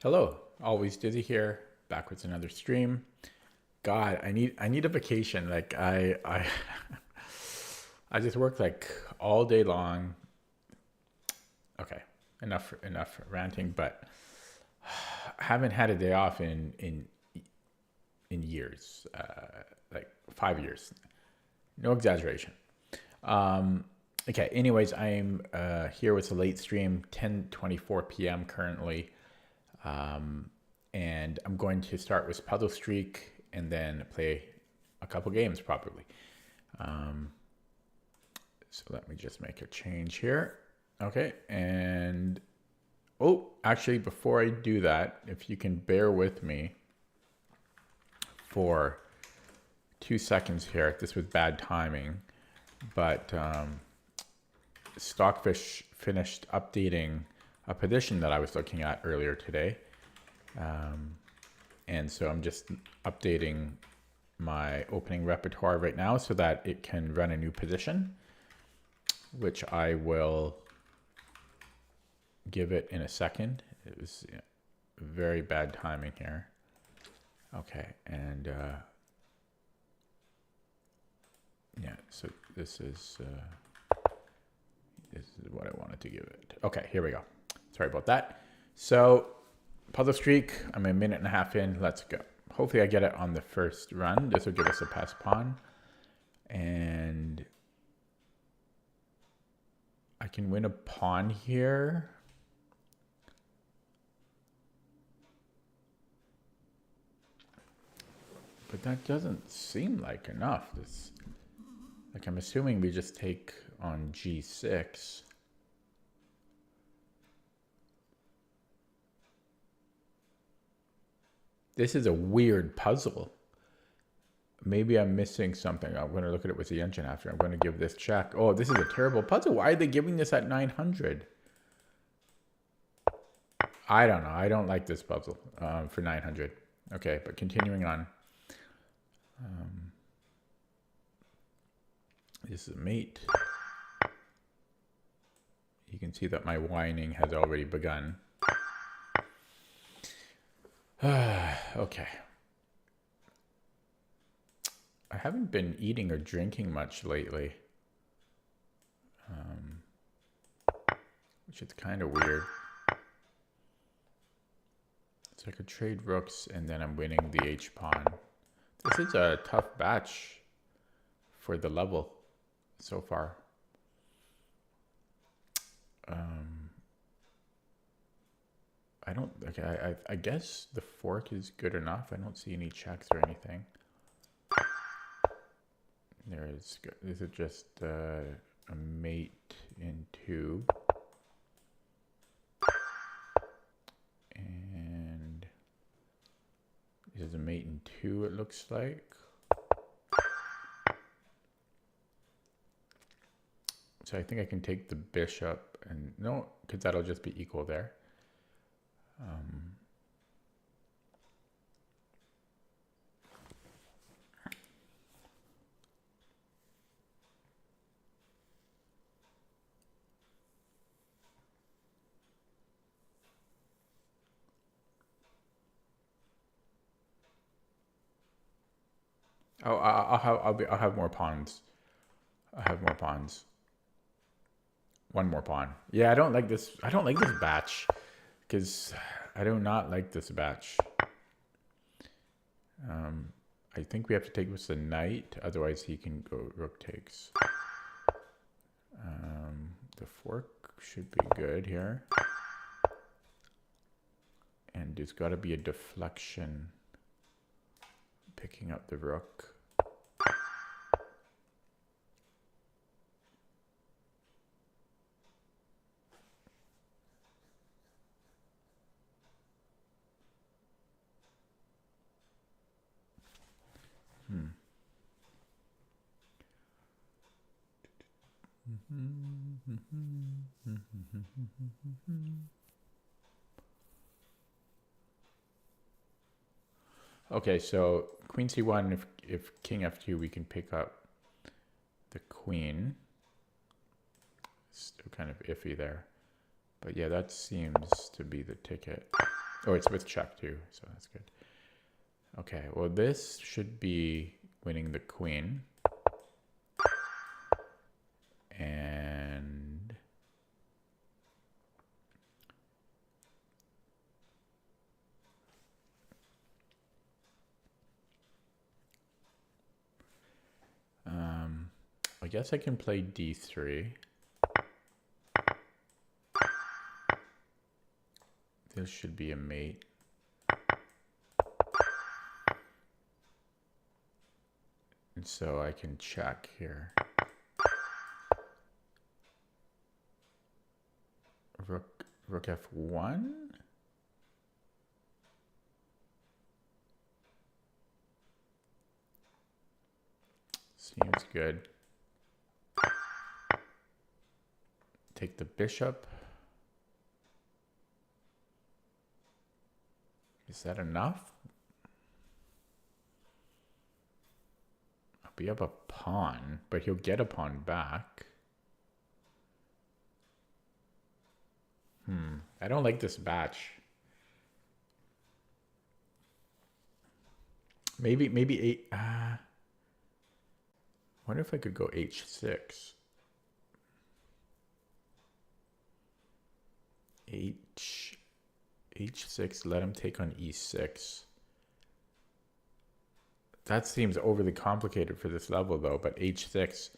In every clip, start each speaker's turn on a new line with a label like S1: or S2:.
S1: Hello, always Dizzy here, back with another stream. God, I need a vacation. I just work like all day long. Okay, enough ranting, but I haven't had a day off in years, like 5 years. No exaggeration. Um, okay. Anyways, I'm here with a late stream, 10:24 p.m. currently. And I'm going to start with Puzzle Streak and then play a couple games probably. Um, so let me just make a change here. Okay, and oh, actually, before I do that, if you can bear with me for 2 seconds here, this was bad timing, but Stockfish finished updating a petition that I was looking at earlier today. And so I'm just updating my opening repertoire right now so that it can run a new position, which I will give it in a second. It was very bad timing here. Okay, and yeah, so this is what I wanted to give it. Okay, here we go. Sorry about that. So Puzzle Streak, I'm a minute and a half in. Let's go. Hopefully I get it on the first run. This will give us a pass pawn. And I can win a pawn here. But that doesn't seem like enough. Like I'm assuming we just take on g6. This is a weird puzzle. Maybe I'm missing something. I'm going to look at it with the engine after. I'm going to give this check. Oh, this is a terrible puzzle. Why are they giving this at 900? I don't know. I don't like this puzzle for 900. Okay, but continuing on. This is a mate. You can see that my whining has already begun. Okay. I haven't been eating or drinking much lately, which is kind of weird. So I could trade rooks and then I'm winning the H pawn. This is a tough batch for the level so far. I don't, okay, I guess the fork is good enough. I don't see any checks or anything. There is, this is just a mate in 2. And this is a mate in 2, it looks like. So I think I can take the bishop and no, because that'll just be equal there. Oh, I'll have more pawns. I'll have more pawns. One more pawn. Yeah, I don't like this. I don't like this batch because I do not like this batch. I think we have to take with the knight, otherwise he can go rook takes. The fork should be good here. And there's got to be a deflection picking up the rook. Okay, so queen c1, if king f2, we can pick up the queen. Still kind of iffy there. But yeah, that seems to be the ticket. Oh, it's with check too, so that's good. Okay, well this should be winning the queen. And I guess I can play d3. This should be a mate. And so I can check here. Rook f1. Seems good. Take the bishop. Is that enough? I'll be up a pawn, but he'll get a pawn back. I don't like this batch. Maybe 8. Wonder if I could go h6. H6, let him take on e6. That seems overly complicated for this level though, but h6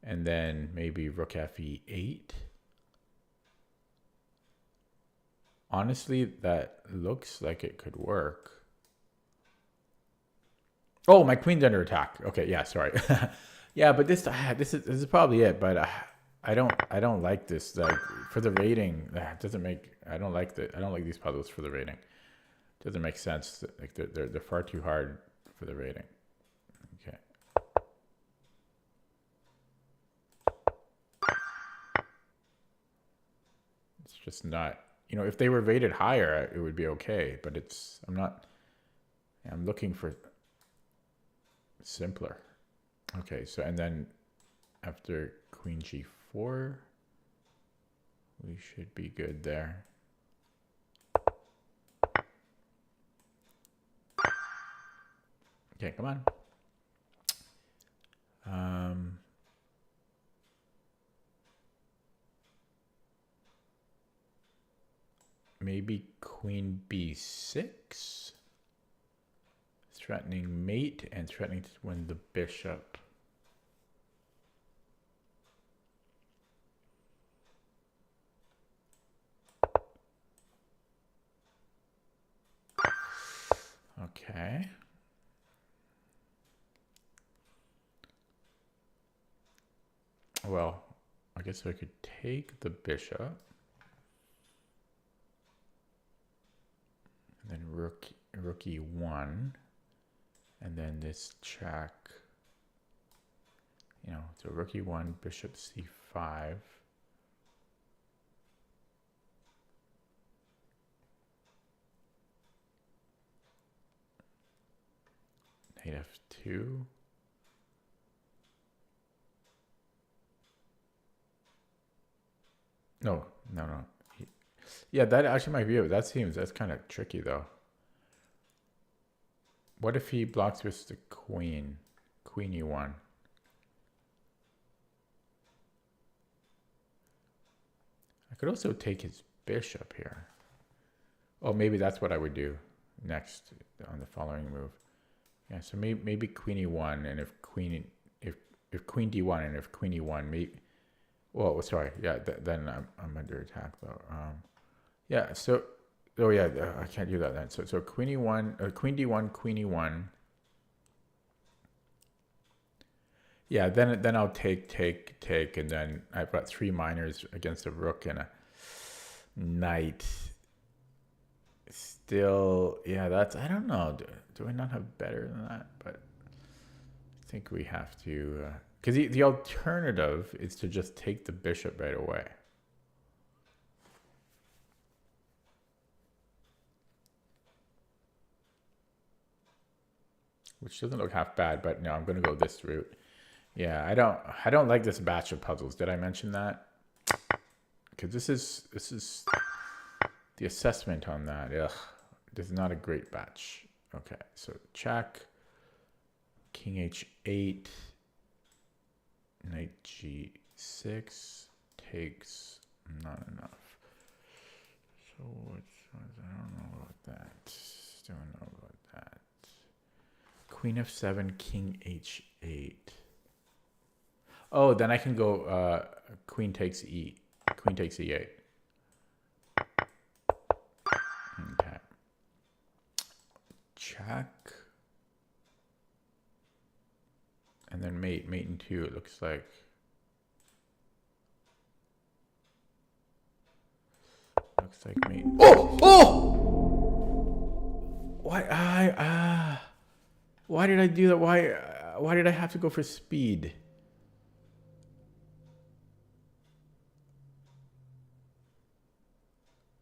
S1: and then maybe rook fe8. Honestly, that looks like it could work. Oh, my queen's under attack. Okay, yeah, sorry. Yeah, but this is probably it, but I don't like this. Like for the rating, it doesn't make. I don't like these puzzles for the rating. It doesn't make sense. Like they're far too hard for the rating. Okay. It's just not. You know, if they were rated higher, it would be okay. But it's. I'm looking for simpler. Okay, so and then after queen g4, we should be good there. Okay, come on. Maybe queen b6. Threatening mate and threatening to win the bishop. Okay. Well, I guess I could take the bishop. And then rook e1. And then this check. You know, so rook e1, bishop c5. Knight f2. No. Yeah, that actually might be it. That's kind of tricky though. What if he blocks with the queen? Queen e1. I could also take his bishop here. Oh, maybe that's what I would do next on the following move. Yeah, so maybe queen e1, and if queen d1 and if queen e1, maybe. Well, sorry, yeah, then I'm under attack though. Yeah, so oh yeah, I can't do that then. So queen e1, queen d1, queen e1. Yeah, then I'll take, and then I've got 3 minors against a rook and a knight. Still, yeah, that's, I don't know. Do I not have better than that? But I think we have to, because the alternative is to just take the bishop right away. Which doesn't look half bad, but no, I'm going to go this route. Yeah, I don't like this batch of puzzles. Did I mention that? Because this is the assessment on that. Ugh, this is not a great batch. Okay, so check. King h8. Knight g6 takes not enough. So I don't know about that. Don't know about that. Queen f7, king h8. Oh, then I can go queen takes e. Queen takes e8. Okay. Check. And then mate in 2, it looks like. Looks like mate. Oh! Why did I do that? Why did I have to go for speed?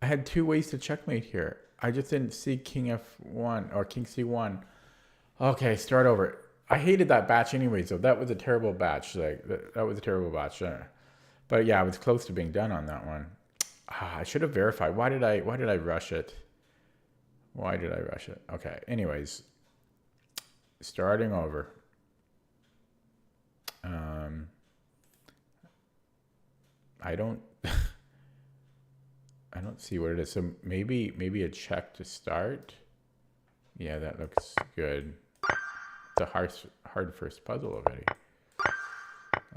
S1: I had 2 ways to checkmate here. I just didn't see king f1 or king c1. Okay, start over. I hated that batch anyway, so that was a terrible batch. Like that was a terrible batch. But yeah, I was close to being done on that one. I should have verified. Why did I rush it? Why did I rush it? Okay. Anyways, starting over. I don't I don't see what it is. So maybe a check to start. Yeah, that looks good. It's a hard first puzzle already.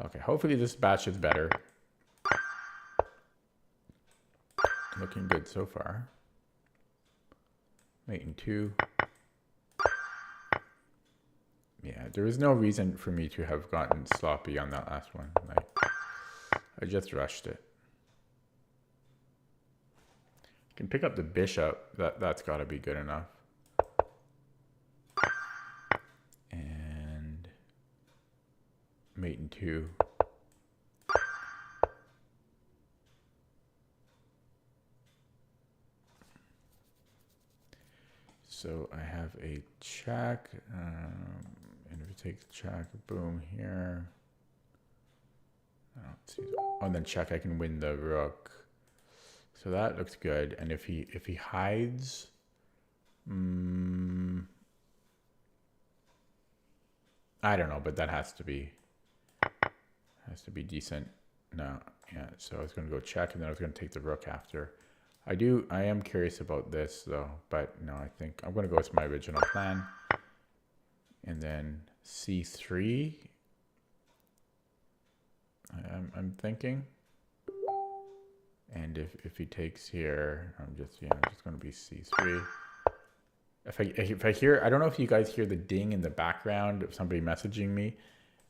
S1: Okay, hopefully this batch is better. Looking good so far. Mate in 2. Yeah, there is no reason for me to have gotten sloppy on that last one. Like, I just rushed it. Can pick up the bishop. That's got to be good enough. And mate in 2. So I have a check, and if it takes check, boom here. I don't see. Oh, and then check, I can win the rook. So that looks good. And if he hides, I don't know, but that has to be decent. No, yeah. So I was going to go check, and then I was going to take the rook after. I am curious about this though, but no, I think I'm going to go with my original plan. And then c3. I'm thinking. And if he takes here, I'm just going to be c3. If I hear, I don't know if you guys hear the ding in the background of somebody messaging me.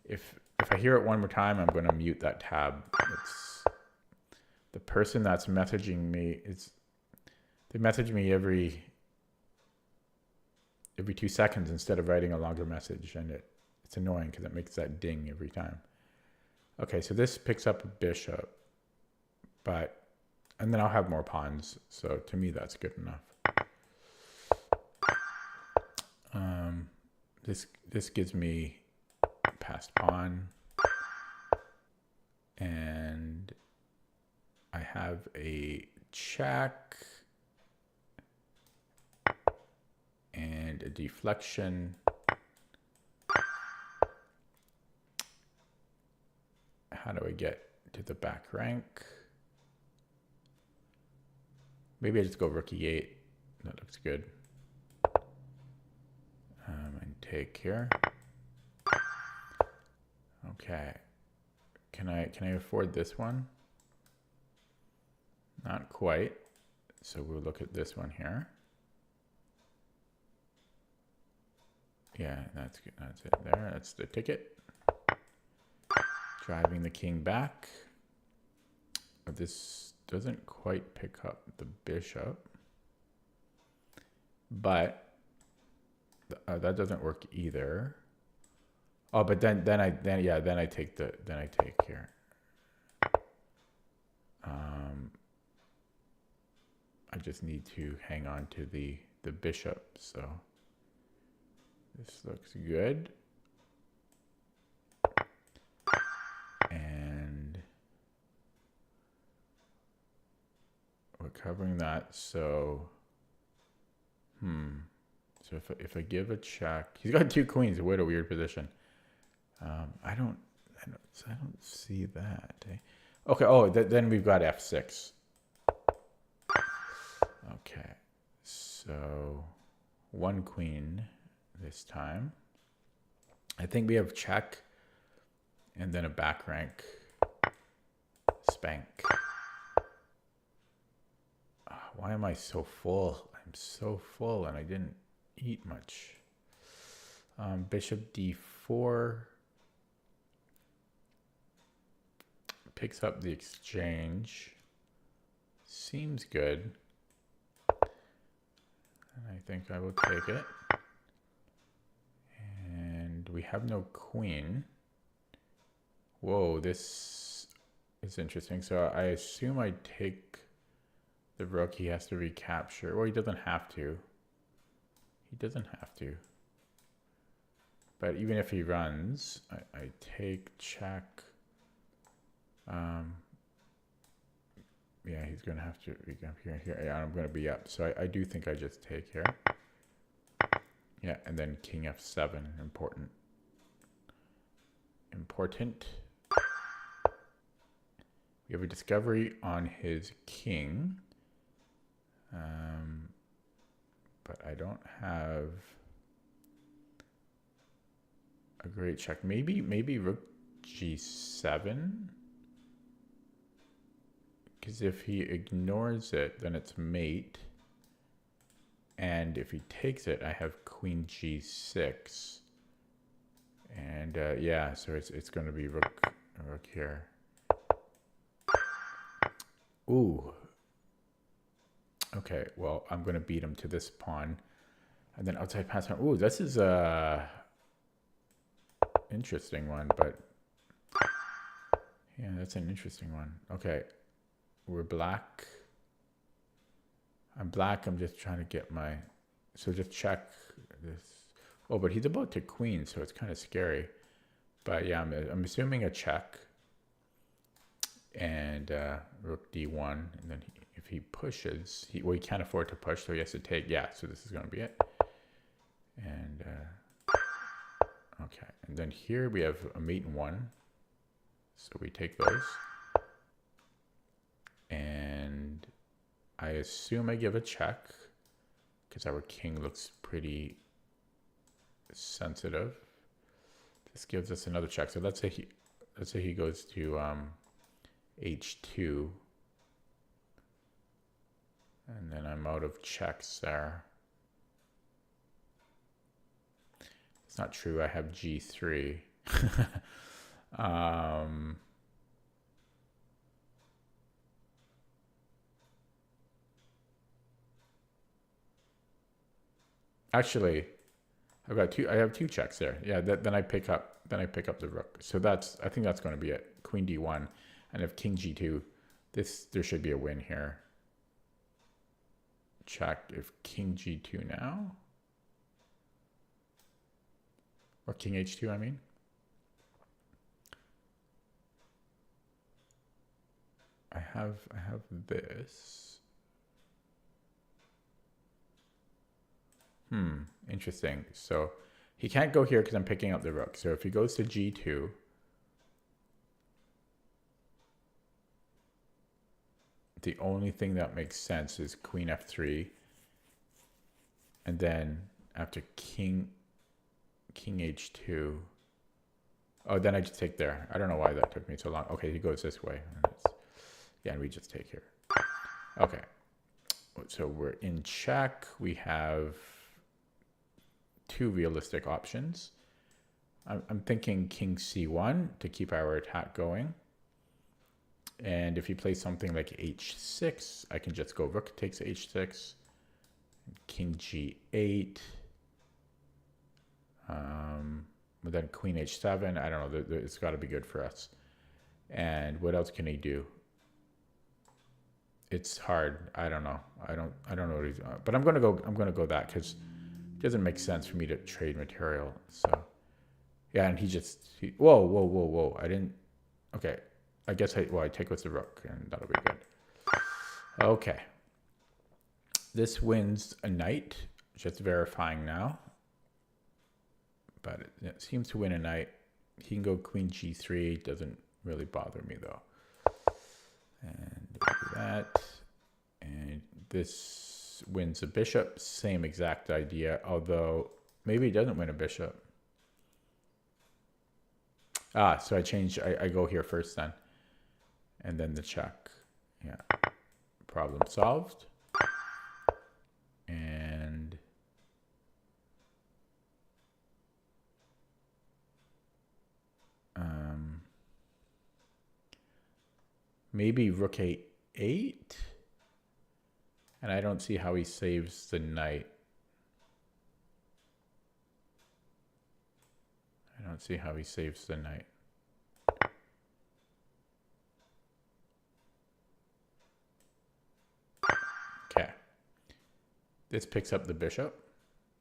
S1: If I hear it one more time, I'm going to mute that tab. It's the person that's messaging me. They message me every 2 seconds instead of writing a longer message, and it's annoying because it makes that ding every time. Okay, so this picks up a bishop, and then I'll have more pawns. So to me, that's good enough. This gives me passed pawn, and I have a check and a deflection. How do I get to the back rank? Maybe I just go rook e8. That looks good. And take here. Okay. Can I afford this one? Not quite. So we'll look at this one here. Yeah, that's good. That's it there. That's the ticket. Driving the king back. This doesn't quite pick up the bishop, but that doesn't work either. Oh, but then I take here. I just need to hang on to the bishop, so this looks good. And what covering that. So, So if I give a check, he's got 2 queens. What a weird position. I don't see that. Eh? Okay. Oh, then we've got f6. Okay. So 1 queen this time. I think we have check and then a back rank spank. Why am I so full? I'm so full and I didn't eat much. Bishop d4 picks up the exchange. Seems good. And I think I will take it. And we have no queen. Whoa, this is interesting. So I assume I take the rook. He has to recapture. Well, he doesn't have to. He doesn't have to. But even if he runs, I take check. Yeah, he's going to have to recapture here. Yeah, I'm going to be up. So I do think I just take here. Yeah, and then king f7. Important. We have a discovery on his king. But I don't have a great check. Maybe rook g7. Because if he ignores it, then it's mate. And if he takes it, I have queen g6. And yeah, so it's going to be rook here. Ooh. Okay, well, I'm going to beat him to this pawn. And then outside pass on. Ooh, this is a interesting one, but yeah, that's an interesting one. Okay, we're black. I'm black. I'm just trying to get my... So just check this. Oh, but he's about to queen, so it's kind of scary. But yeah, I'm assuming a check. And rook d1. And then if he pushes, he can't afford to push, so he has to take. Yeah, so this is going to be it. And okay. And then here we have a mate and 1. So we take those. And I assume I give a check because our king looks pretty sensitive. This gives us another check. So let's say he goes to h2, and then I'm out of checks there. It's not true. I have g3. Actually, I've got two. I have 2 checks there. Yeah. Then I pick up. Then I pick up the rook. So that's. I think that's going to be it. Queen d1, and if king g2, there should be a win here. Check if king g2 now, or king h2. I mean. I have this. Interesting. So he can't go here because I'm picking up the rook. So if he goes to g2, the only thing that makes sense is queen f3. And then after king h2, oh, then I just take there. I don't know why that took me so long. Okay, he goes this way. Yeah, and we just take here. Okay. So we're in check. We have 2 realistic options. I'm thinking king c1 to keep our attack going. And if he plays something like h6, I can just go rook takes h6, king g8, but then queen h7. I don't know. It's got to be good for us. And what else can he do? It's hard. I don't know. I don't know what he's. But I'm gonna go that because it doesn't make sense for me to trade material. So yeah, and whoa. I didn't. Okay. I guess I take with the rook, and that'll be good. Okay. This wins a knight. Just verifying now. But it seems to win a knight. He can go queen g3. Doesn't really bother me though. And do that. And this wins a bishop. Same exact idea. Although maybe he doesn't win a bishop. Ah, so I go here first then. And then the check. Yeah. Problem solved. And maybe rook a8. And I don't see how he saves the knight. I don't see how he saves the knight. Okay. This picks up the bishop.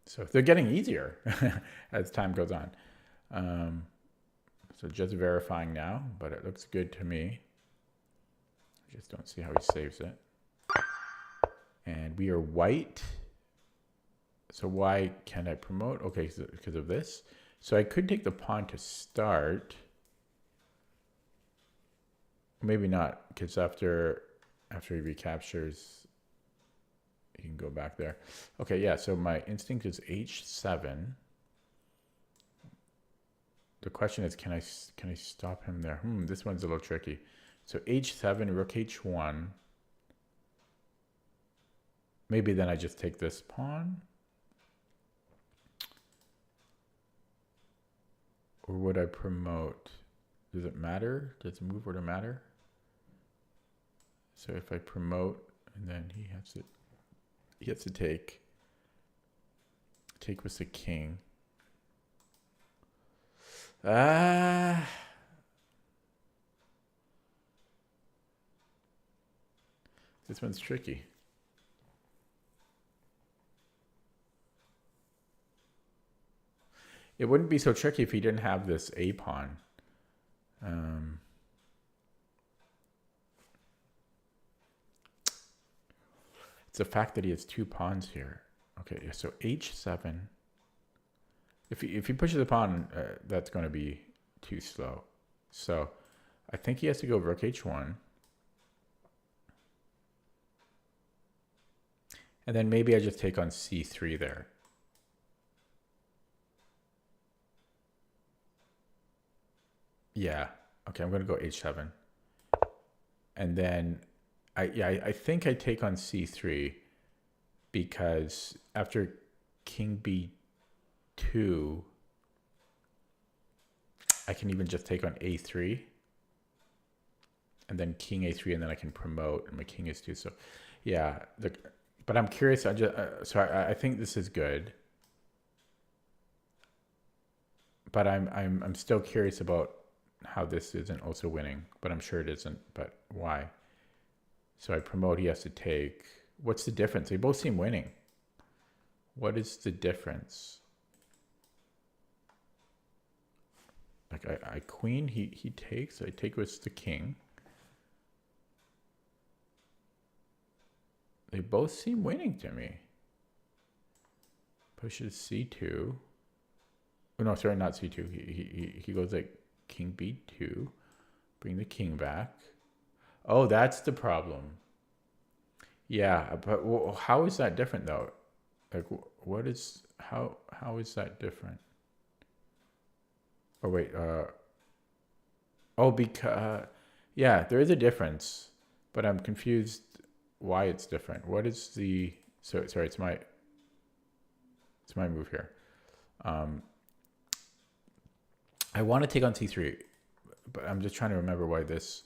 S1: So they're getting easier as time goes on. So just verifying now, but it looks good to me. I just don't see how he saves it. And we are white. So why can't I promote? Okay, so because of this. So I could take the pawn to start. Maybe not, because after he recaptures, he can go back there. Okay, yeah, so my instinct is h7. The question is, can I stop him there? This one's a little tricky. So h7, rook h1. Maybe then I just take this pawn. Or would I promote? Does it matter? Does the move order matter? So if I promote, and then he has to take with the king. This one's tricky. It wouldn't be so tricky if he didn't have this a pawn. It's the fact that he has two pawns here. Okay, so h7. If he pushes the pawn, that's going to be too slow. So I think he has to go rook h1. And then maybe I just take on c3 there. Yeah. Okay, I'm going to go h7. And then I think I take on c3 because after king b2, I can even just take on a3. And then king a3, and then I can promote, and my king is 2. So yeah, but I'm curious. I think this is good. But I'm still curious about how this isn't also winning, but I'm sure it isn't. But why? So I promote, he has to take. What's the difference? They both seem winning. What is the difference? Like I queen, he takes. I take with the king. They both seem winning to me. Pushes c2. Oh no, sorry, not c2. He goes like king b2. Bring the king back. Oh, that's the problem. Yeah, but how is that different though? Like, what is how is that different? Oh wait, oh, because yeah, there is a difference, but I'm confused why it's different. What is the sorry? It's my move here. I want to take on c3, but I'm just trying to remember why this.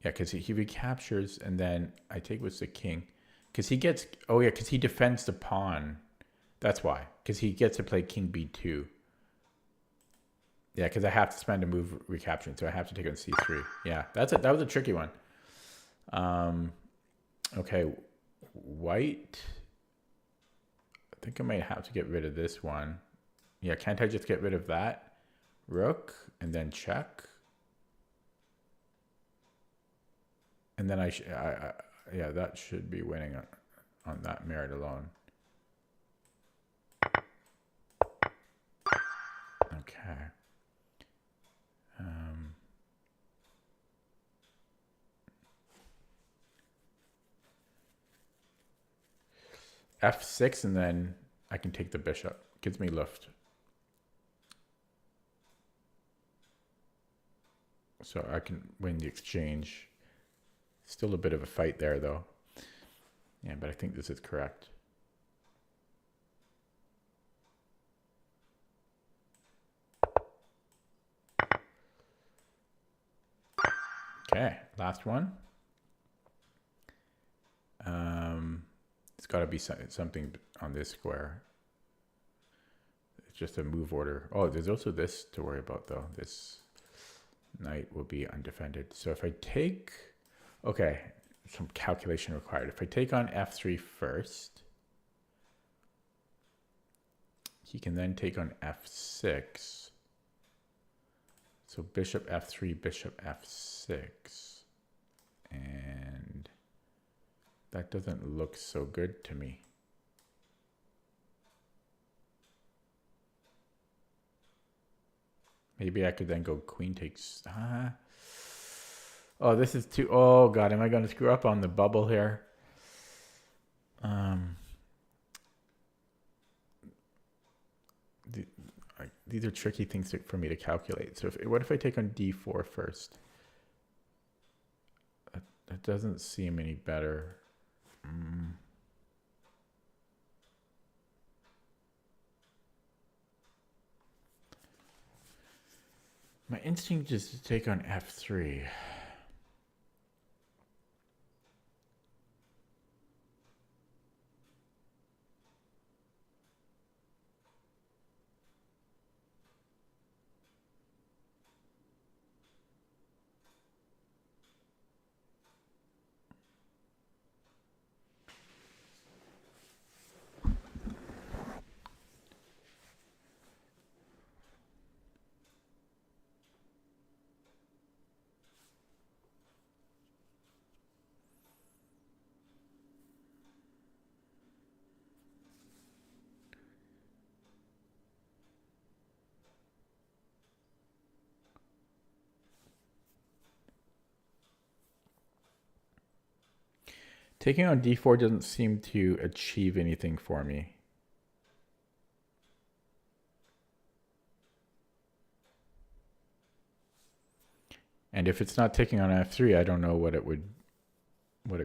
S1: Yeah, because he recaptures, and then I take with the king. Because he gets, oh yeah, because he defends the pawn. That's why. Because he gets to play king b2. Yeah, because I have to spend a move recapturing, so I have to take on c3. Yeah, that was a tricky one. Okay, white. I think I might have to get rid of this one. Yeah, can't I just get rid of that? Rook, and then check. And then yeah, that should be winning on that merit alone. Okay. F6, and then I can take the bishop. Gives me lift. So I can win the exchange. Still a bit of a fight there, though. Yeah, but I think this is correct. Okay, last one. It's got to be something on this square. It's just a move order. Oh, there's also this to worry about, though. This knight will be undefended. So if I take... Okay, some calculation required. If I take on f3 first, he can then take on f6. So bishop f3, bishop f6. And that doesn't look so good to me. Maybe I could then go queen takes... Oh, this is too... Oh, God, am I going to screw up on the bubble here? These are tricky things for me to calculate. So what if I take on d4 first? That doesn't seem any better. My instinct is to take on f3. Taking on d4 doesn't seem to achieve anything for me. And if it's not taking on f3, I don't know what it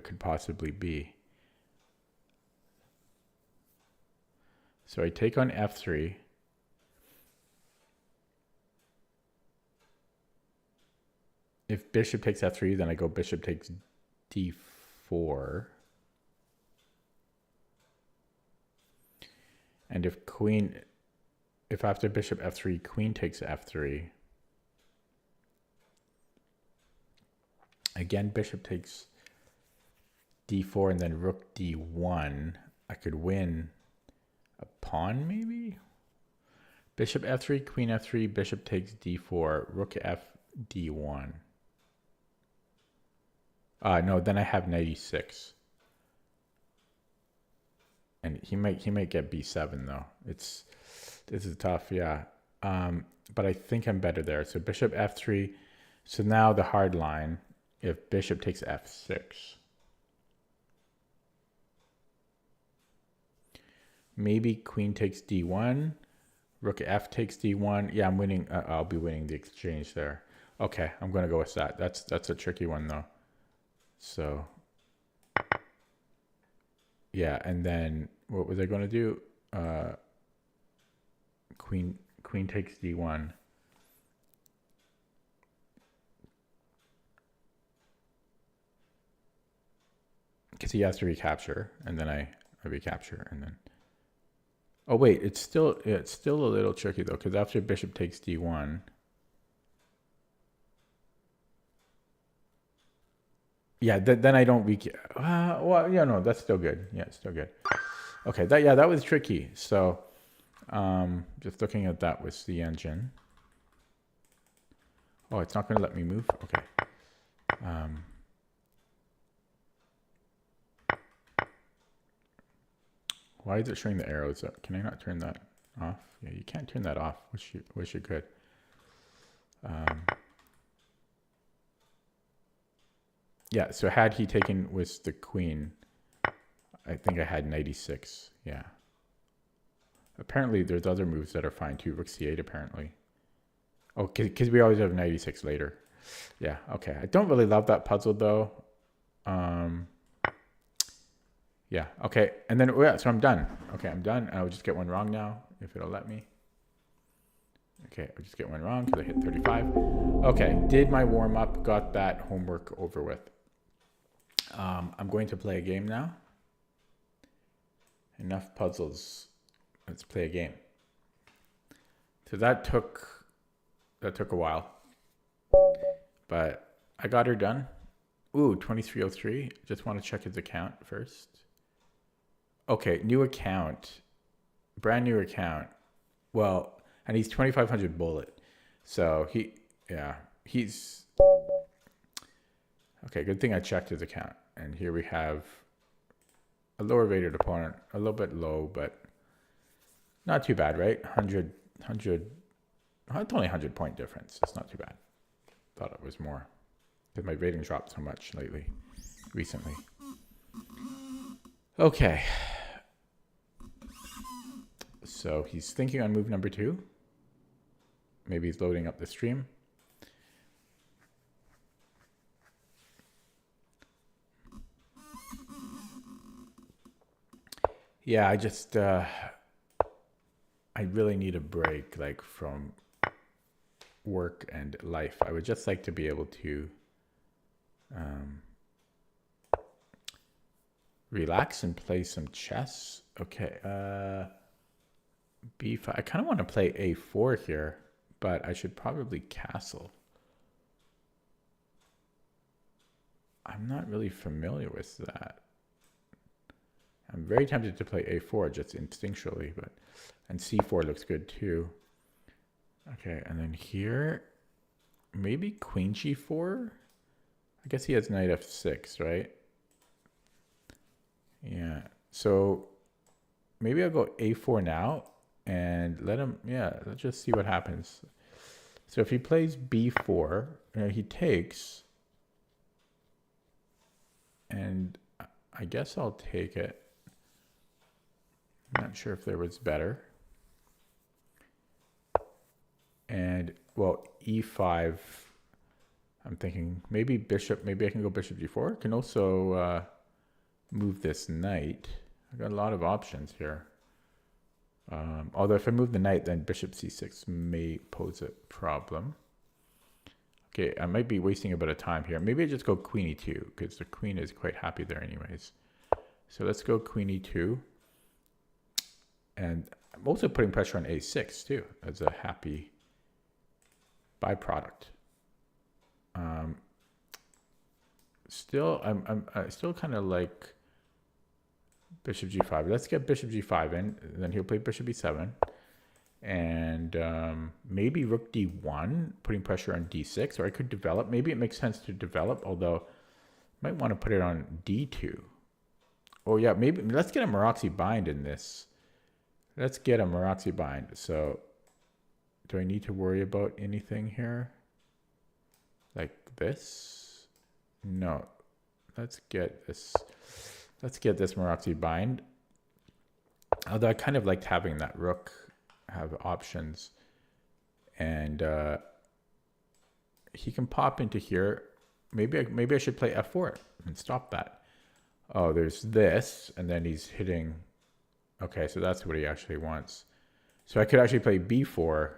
S1: could possibly be. So I take on f3. If bishop takes f3, then I go bishop takes d4. And if after bishop f3, queen takes f3, again, bishop takes d4 and then rook d1, I could win a pawn maybe? Bishop f3, queen f3, bishop takes d4, rook f d1. No, then I have knight e6. And he might get b7 though. This is tough, yeah. But I think I'm better there. So bishop f3. So now the hard line, if bishop takes f6. Maybe queen takes d1. Rook f takes d1. Yeah, I'm winning. I'll be winning the exchange there. Okay, I'm going to go with that. That's a tricky one though. So yeah, and then what was I going to do? Queen takes d1. Because he has to recapture, and then I recapture, and then... Oh wait, it's still a little tricky though, because after bishop takes d1, yeah, then I don't well, yeah, no, that's still good. Yeah, it's still good. Okay, that was tricky. So, just looking at that with the engine. Oh, it's not going to let me move. Okay. Why is it showing the arrows up? Can I not turn that off? Yeah, you can't turn that off. Wish you could. Yeah, so had he taken with the queen, I think I had 96. Yeah. Apparently, there's other moves that are fine too. Rook c8, apparently. Oh, because we always have 96 later. Yeah, okay. I don't really love that puzzle, though. Yeah, okay. And then, yeah, so I'm done. Okay, I'm done. I'll just get one wrong now, if it'll let me. Okay, I'll just get one wrong because I hit 35. Okay, did my warm-up, got that homework over with. I'm going to play a game now. Enough puzzles. Let's play a game. So that took a while, but I got her done. Ooh, 2303. Just want to check his account first. Okay, new account, brand new account. Well, and he's 2500 bullet. So he's okay. Good thing I checked his account. And here we have a lower rated opponent, a little bit low, but not too bad, right? 100, it's only 100-point difference. It's not too bad. Thought it was more because my rating dropped so much recently. Okay. So he's thinking on move number 2. Maybe he's loading up the stream. Yeah, I really need a break, like, from work and life. I would just like to be able to relax and play some chess. Okay, b5. I kind of want to play a4 here, but I should probably castle. I'm not really familiar with that. I'm very tempted to play a4 just instinctually, and c4 looks good too. Okay, and then here, maybe queen g4? I guess he has knight f6, right? Yeah, so maybe I'll go a4 now and let him, let's just see what happens. So if he plays b4, he takes, and I guess I'll take it. I'm not sure if there was better. And, well, e5, I'm thinking maybe I can go bishop g4. I can also move this knight. I've got a lot of options here. Although if I move the knight, then bishop c6 may pose a problem. Okay, I might be wasting a bit of time here. Maybe I just go queen e2, because the queen is quite happy there anyways. So let's go queen e2. And I'm also putting pressure on a6 too, as a happy byproduct. Still, I still kind of like bishop g5. Let's get bishop g5 in. Then he'll play bishop e7. And maybe rook d1, putting pressure on d6. Or I could develop. Maybe it makes sense to develop, although I might want to put it on d2. Oh, yeah, maybe let's get a Maroczy bind in this. Let's get a Maroczy bind. So do I need to worry about anything here? Like this? No. Let's get this Maroczy bind. Although I kind of liked having that rook have options. And he can pop into here. Maybe I should play f4 and stop that. Oh, there's this, and then he's hitting. Okay, so that's what he actually wants. So I could actually play b4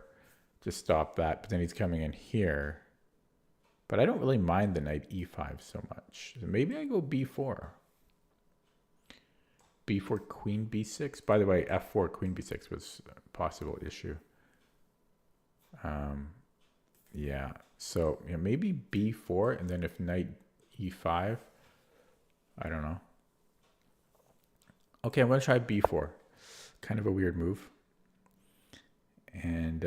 S1: to stop that, but then he's coming in here. But I don't really mind the knight e5 so much. So maybe I go b4. b4, queen b6. By the way, f4, queen b6 was a possible issue. Yeah, so maybe b4, and then if knight e5, I don't know. Okay, I'm going to try b4. Kind of a weird move. And,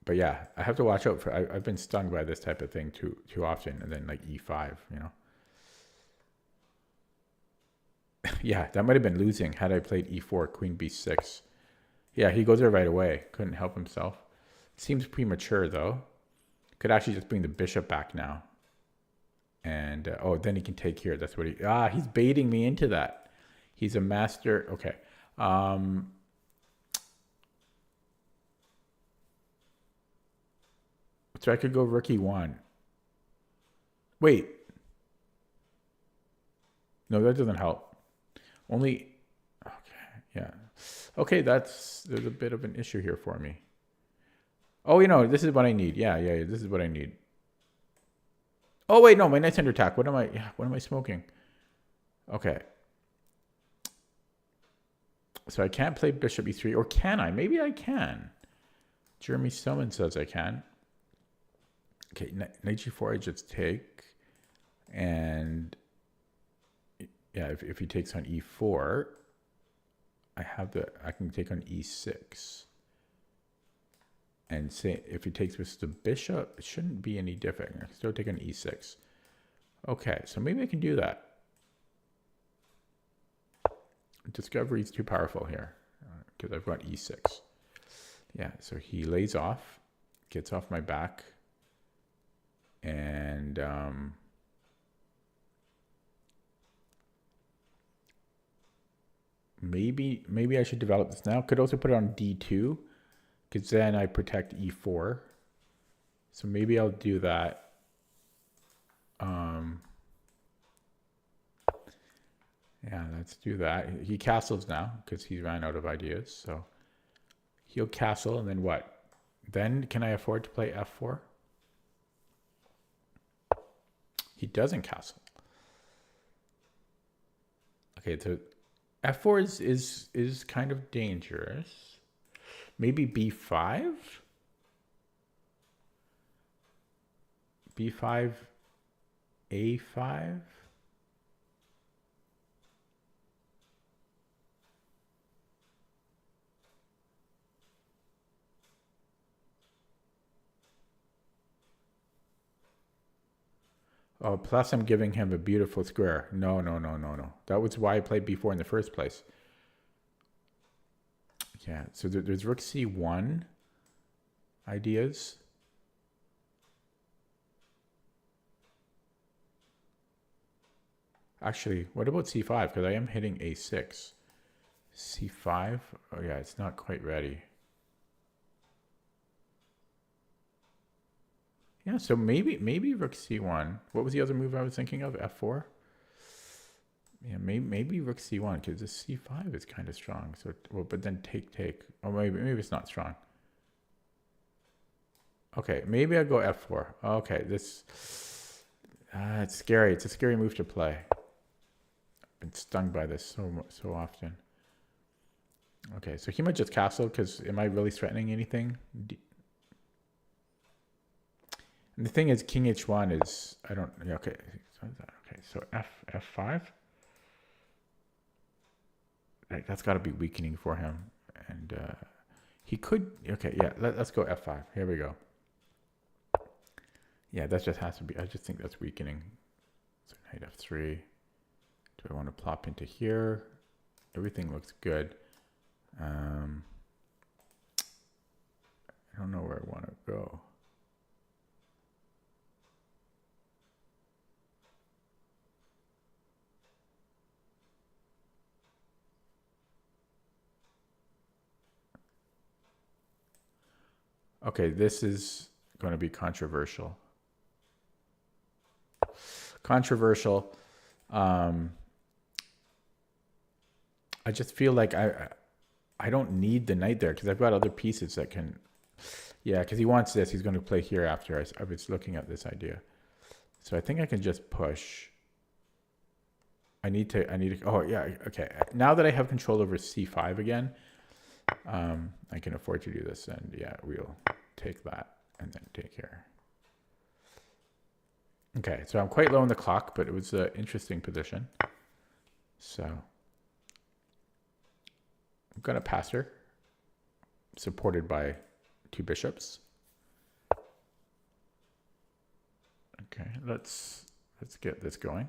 S1: but yeah, I have to watch out for, I've been stung by this type of thing too often. And then like e5, Yeah, that might have been losing had I played e4, queen b6. Yeah, he goes there right away. Couldn't help himself. Seems premature, though. Could actually just bring the bishop back now. And, oh, then he can take here. That's what he's baiting me into that. He's a master. Okay. So I could go rook e1. Wait. No, that doesn't help. Only, okay, yeah. Okay, there's a bit of an issue here for me. Oh, this is what I need. Yeah, this is what I need. Oh, wait, no, my knight's under attack. What am I smoking? Okay. So I can't play bishop e3, or can I? Maybe I can. Jeremy Summon says I can. Okay, knight g4, I just take. And yeah, if he takes on e4, I can take on e6. And say if he takes with the bishop, it shouldn't be any different. I can still take on e6. Okay, so maybe I can do that. Discovery is too powerful here because I've got e6. Yeah, so he lays off, gets off my back, and maybe I should develop this now. Could also put it on d2 because then I protect e4. So maybe I'll do that. Yeah, let's do that. He castles now because he ran out of ideas. So he'll castle, and then what? Then can I afford to play f4? He doesn't castle. Okay, so f4 is kind of dangerous. Maybe b5? b5, a5? Oh, plus I'm giving him a beautiful square. No. That was why I played b4 in the first place. Yeah, so there's rook c1 ideas. Actually, what about c5? Because I am hitting a6. c5? Oh yeah, it's not quite ready. Yeah, so maybe rook c1. What was the other move I was thinking of? f4? Yeah, maybe rook c1 because the c5 is kind of strong. So, well, but then take. Oh, maybe it's not strong. Okay, maybe I'll go f4. Okay, this it's scary. It's a scary move to play. I've been stung by this so often. Okay, so he might just castle because am I really threatening anything? And the thing is, king h1 is okay. So f5. Right, that's got to be weakening for him, and he could. Okay, yeah. Let's go f5. Here we go. Yeah, that just has to be. I just think that's weakening. So knight f3. Do I want to plop into here? Everything looks good. I don't know where I want to go. Okay, this is going to be controversial. I just feel like I don't need the knight there because I've got other pieces that can. Yeah, because he wants this. He's going to play here after I was looking at this idea. So I think I can just push. I need to. Oh yeah. Okay. Now that I have control over c5 again, I can afford to do this. And yeah, we'll take that and then take here. Okay, so I'm quite low on the clock, but it was an interesting position. So I'm gonna pass her, supported by two bishops. Okay, let's get this going.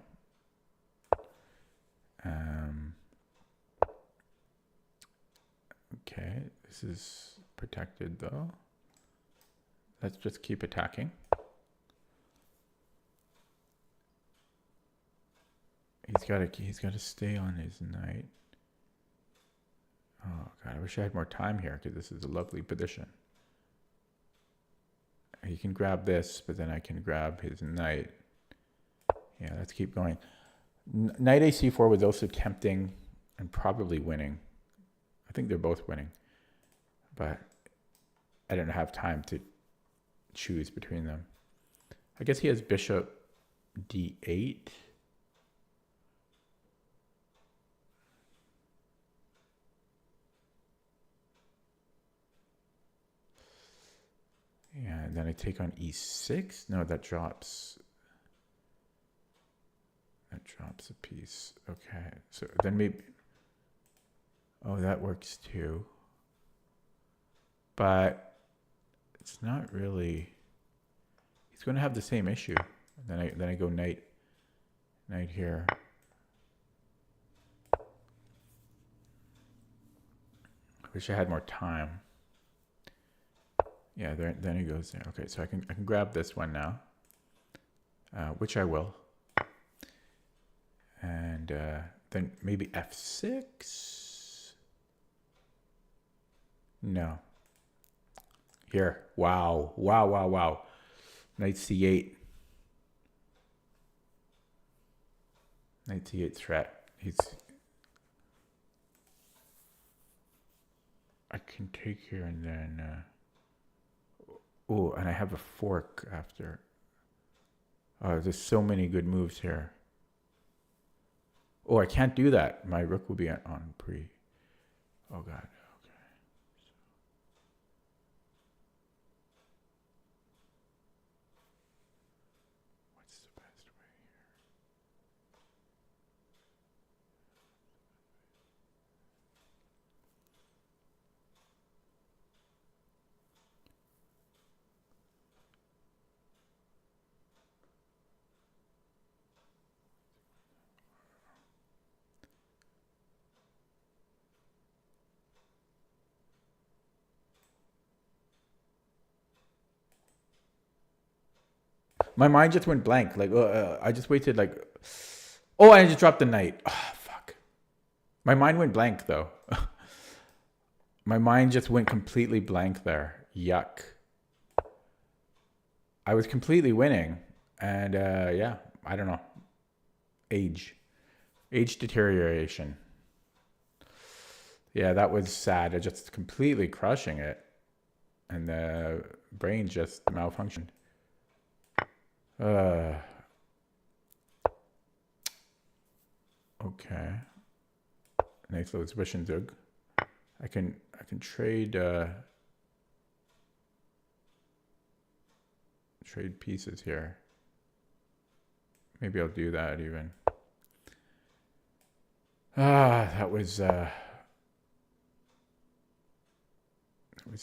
S1: This is protected though. Let's just keep attacking. He's got to stay on his knight. Oh god, I wish I had more time here because this is a lovely position. He can grab this, but then I can grab his knight. Yeah, let's keep going. Knight AC4 was also tempting and probably winning. I think they're both winning, but I don't have time to choose between them. I guess he has bishop d8. Yeah, and then I take on e6. No, that drops. That drops a piece. Okay, so then maybe. Oh, that works too. But it's not really. He's going to have the same issue. And then I go knight here. I wish I had more time. Yeah, then he goes there. Okay, so I can grab this one now, which I will, and then maybe f6. No. Here, wow, wow, wow, wow. Knight c8. Knight c8 threat. I can take here and then. Oh, and I have a fork after. Oh, there's so many good moves here. Oh, I can't do that. My rook will be on pre. Oh, God. Okay. What's the best way here? My mind just went blank. Like, I just waited like, oh, I just dropped the knight. Oh, fuck. My mind went blank though. My mind just went completely blank there. Yuck. I was completely winning. And yeah, I don't know. Age deterioration. Yeah, that was sad. I just completely crushing it. And the brain just malfunctioned. Okay. Nice little Zwischenzug. I can trade trade pieces here. Maybe I'll do that even. That was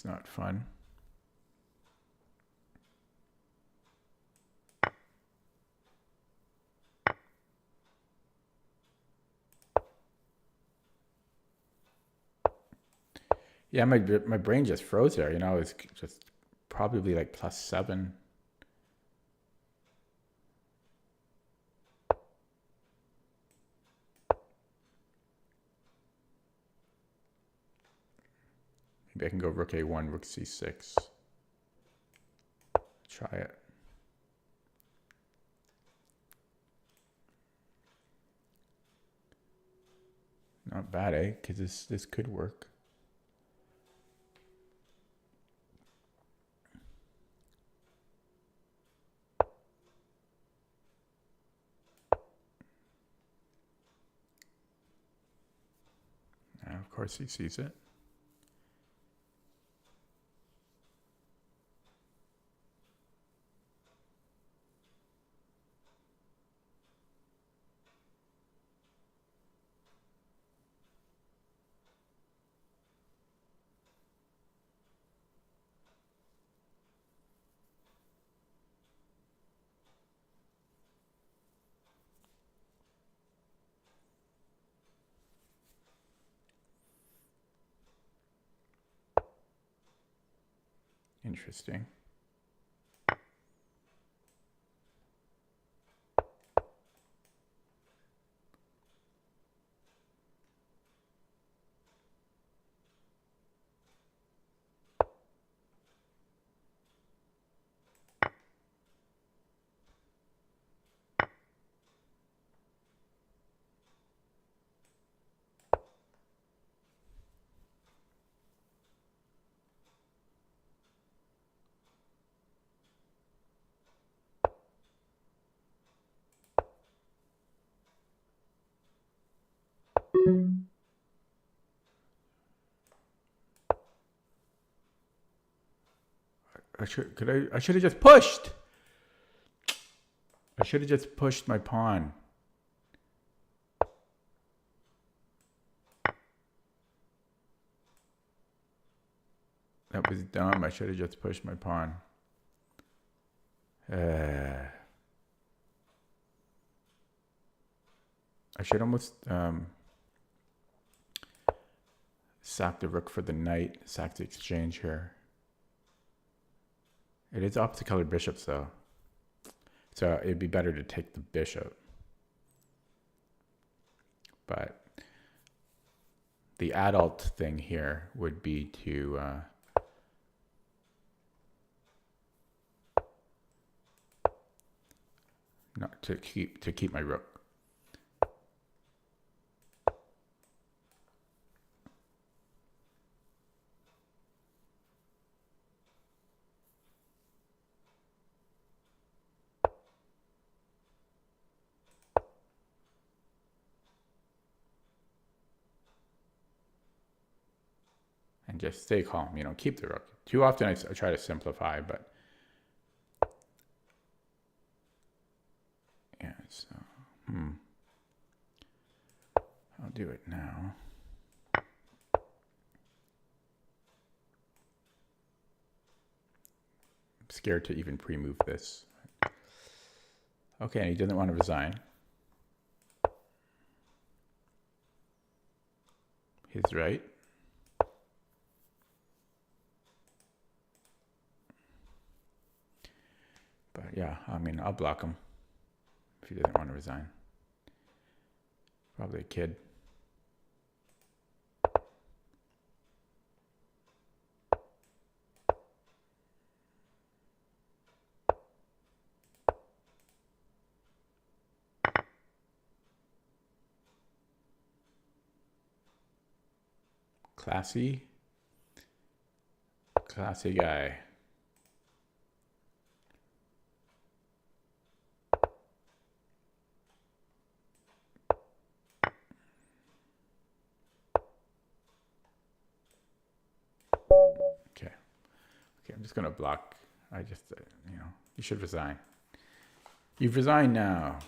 S1: not fun. Yeah, my brain just froze there. You know, it's just probably like +7. Maybe I can go rook a1, rook c6. Try it. Not bad, eh? Because this could work. Of course he sees it. Interesting. I should have just pushed. I should have just pushed my pawn. That was dumb. I should have just pushed my pawn. I should almost sack the rook for the knight, sack the exchange here. It is opposite colored bishops though. So it'd be better to take the bishop. But the adult thing here would be to not to keep my rook. And just stay calm, you know, keep the rook. Too often I try to simplify, but yeah, so, I'll do it now. I'm scared to even pre-move this. Okay, he doesn't want to resign. He's right. But yeah, I mean, I'll block him if he doesn't want to resign. Probably a kid. Classy guy. Okay, I'm just going to block. I just, you know, you should resign. You've resigned now.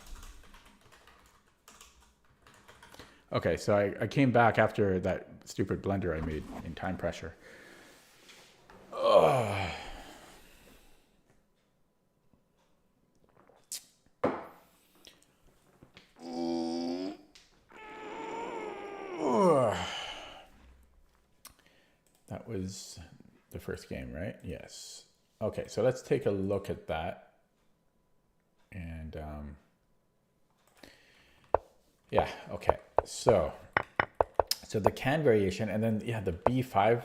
S1: Okay, so I came back after that stupid blunder I made in time pressure. Oh. That was the first game, right? Yes. Okay, so let's take a look at that. And yeah, okay. So the can variation, and then yeah, the B5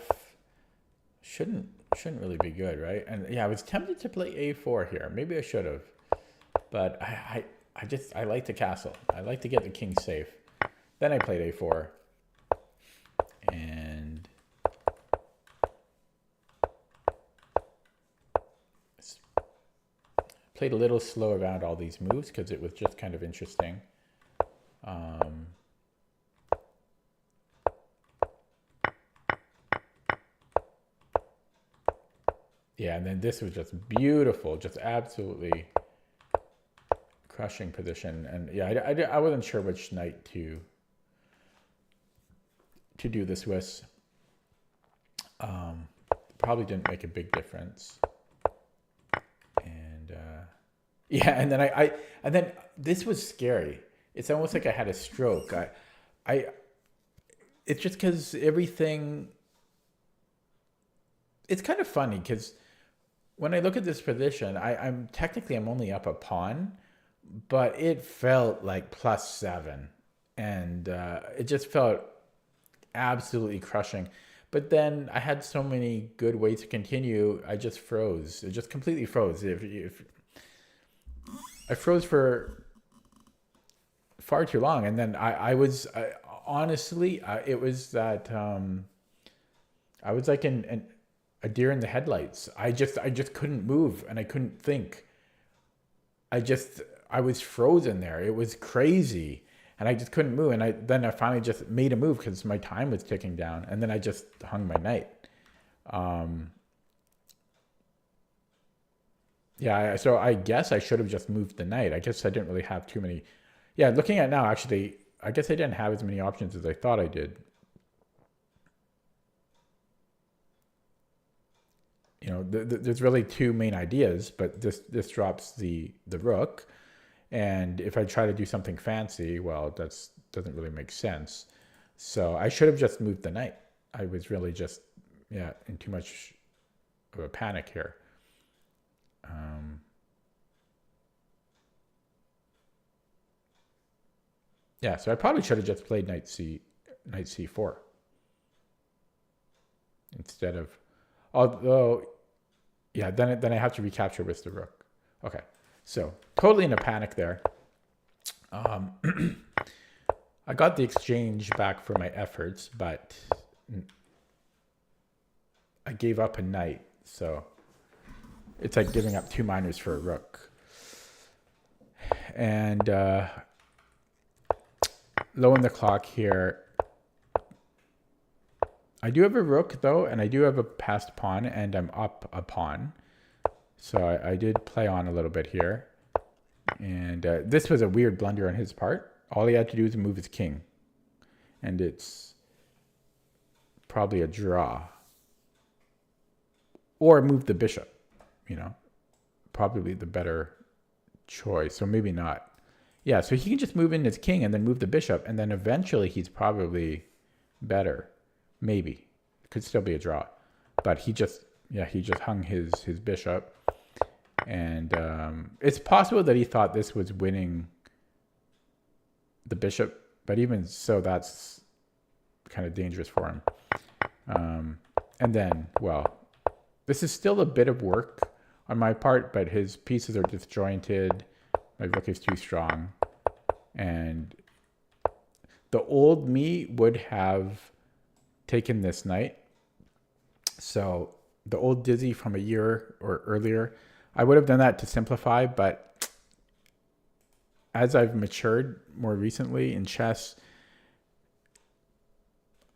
S1: shouldn't really be good, right? And yeah, I was tempted to play A4 here. Maybe I should have, but I like the castle. I like to get the king safe. Then I played A4, and played a little slow around all these moves because it was just kind of interesting. Yeah, and then this was just beautiful, just absolutely crushing position. And yeah, I wasn't sure which knight to do this with. Probably didn't make a big difference. And yeah, and then and then this was scary. It's almost like I had a stroke. It's just because everything. It's kind of funny because when I look at this position, I'm only up a pawn, but it felt like +7, and it just felt absolutely crushing. But then I had so many good ways to continue, I just froze. It just completely froze. If I froze for far too long, and then honestly, it was that I was like a deer in the headlights. I just couldn't move and I couldn't think. I was frozen there. It was crazy, and I just couldn't move. And I finally just made a move because my time was ticking down, and then I just hung my knight. Yeah, so I guess I should have just moved the knight. I guess I didn't really have too many. Yeah, looking at it now, actually, I guess I didn't have as many options as I thought I did. There's really two main ideas, but this drops the rook, and if I try to do something fancy, well, that's doesn't really make sense. So I should have just moved the knight. I was really just in too much of a panic here. Yeah, so I probably should have just played knight c4 instead of, although, yeah, then I have to recapture with the rook. Okay, so totally in a panic there. I got the exchange back for my efforts, but I gave up a knight, so it's like giving up 2 minors for a rook. And low in the clock here. I do have a rook though, and I do have a passed pawn, and I'm up a pawn. So I did play on a little bit here. And this was a weird blunder on his part. All he had to do is move his king. And it's probably a draw. Or move the bishop, probably the better choice. So maybe not. Yeah, so he can just move in his king and then move the bishop, and then eventually he's probably better. Maybe. Could still be a draw. But he just hung his bishop. And it's possible that he thought this was winning the bishop, but even so, that's kind of dangerous for him. And then, well, this is still a bit of work on my part, but his pieces are disjointed. My rook is too strong. And the old me would have taken this knight. So the old Dizzy from a year or earlier, I would have done that to simplify, but as I've matured more recently in chess,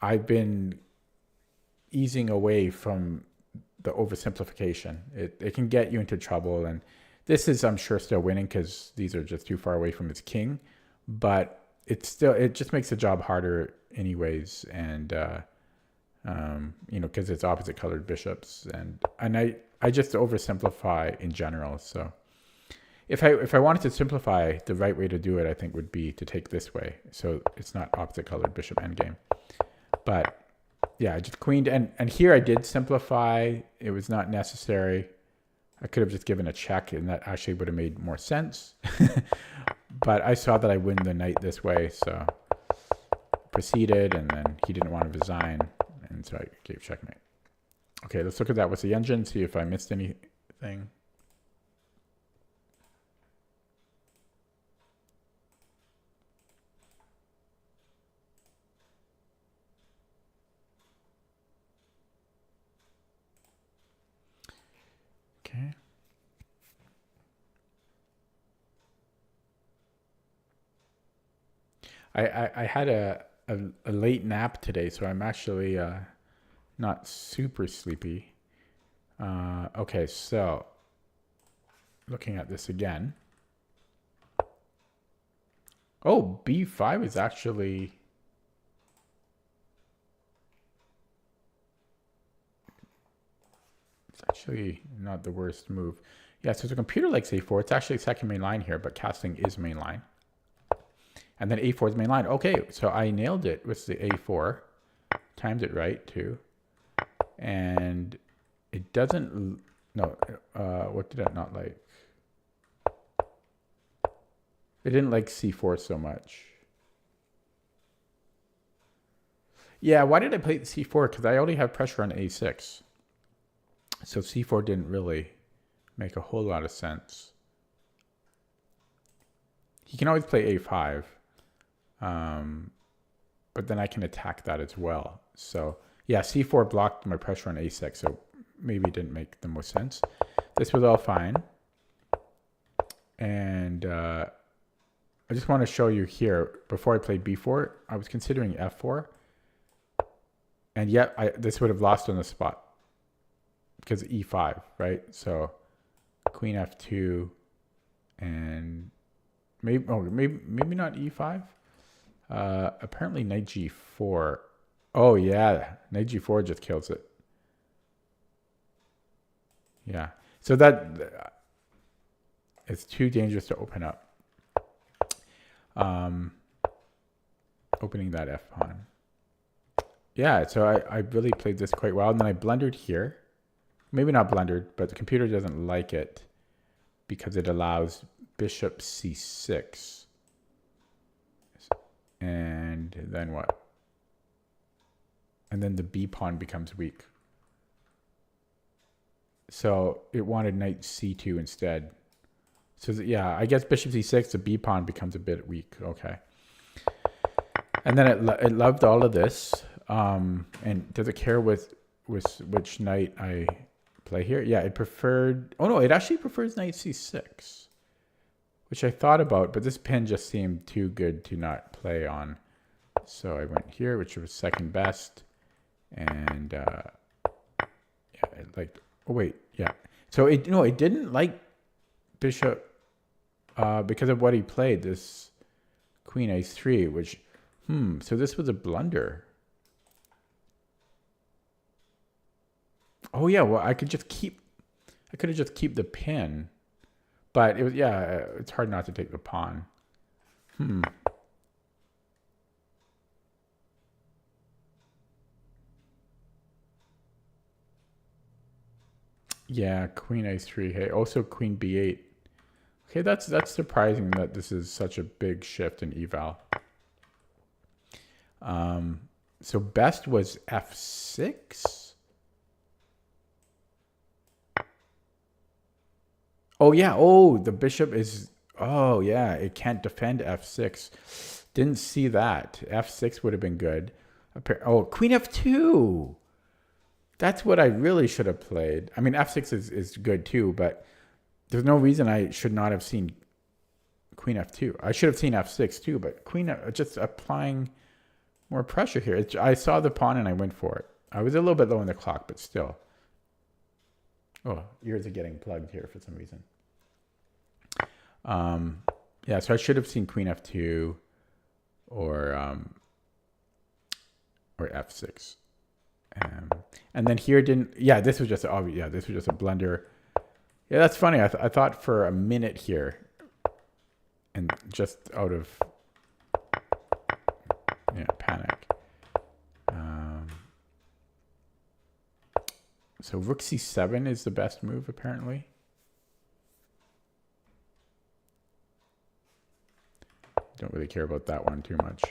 S1: I've been easing away from the oversimplification. It can get you into trouble, and this is, I'm sure, still winning because these are just too far away from his king, but it just makes the job harder anyways, and because it's opposite colored bishops, and I just oversimplify in general. So if I wanted to simplify, the right way to do it, I think, would be to take this way, so it's not opposite colored bishop endgame. But yeah, I just queened, and here I did simplify. It was not necessary. I could have just given a check, and that actually would have made more sense. But I saw that I win the knight this way, so proceeded, and then he didn't want to resign, and so I gave checkmate. Okay, let's look at that with the engine, see if I missed anything. Okay. I had a late nap today, so I'm actually not super sleepy. Okay, so looking at this again. Oh, b5 is actually... It's actually not the worst move. Yeah, so the computer likes a4. It's actually second main line here, but casting is main line. And then a4 is main line. Okay, so I nailed it with the a4. Timed it right, too. And it doesn't... No, what did I not like? I didn't like c4 so much. Yeah, why did I play c4? Because I already have pressure on a6. So c4 didn't really make a whole lot of sense. He can always play a5. But then I can attack that as well. So yeah, c4 blocked my pressure on a6, so maybe it didn't make the most sense. This was all fine. And I just want to show you here, before I played b4, I was considering f4. And yet this would have lost on the spot because e5, right? So queen f2 and maybe not e5. Apparently knight g4. Oh yeah, knight g4 just kills it. Yeah, so that it's too dangerous to open up. Opening that f pawn. Yeah, so I really played this quite well, and then I blundered here. Maybe not blundered, but the computer doesn't like it because it allows bishop c6. And then what? And then the b pawn becomes weak. So it wanted knight c2 instead. So yeah, I guess bishop c6, the b pawn becomes a bit weak. Okay. And then it loved all of this. And does it care with which knight I play here? Yeah, it preferred... Oh no, it actually prefers knight c6. Which I thought about, but this pin just seemed too good to not play on. So I went here, which was second best. And yeah, it liked... Oh wait, yeah. So it didn't like bishop because of what he played, this queen a3, which so this was a blunder. Oh yeah, well I could have just keep the pin, but it was, yeah, it's hard not to take the pawn. Yeah, queen a3. Hey, also queen b8. Okay, that's surprising that this is such a big shift in eval. So best was f6. Oh yeah. Oh, the bishop is. Oh yeah, it can't defend f6. Didn't see that. f6 would have been good. Oh, queen f2. That's what I really should have played. I mean, f6 is good too, but there's no reason I should not have seen queen f2. I should have seen f6 too, but queen just applying more pressure here. I saw the pawn and I went for it. I was a little bit low on the clock, but still. Oh, ears are getting plugged here for some reason. Yeah, so I should have seen queen f2 or f6. And then here didn't. Yeah, this was just obvious. Yeah, this was just a blunder. Yeah, that's funny. I thought for a minute here, and just out of panic. So rook c7 is the best move apparently. Don't really care about that one too much.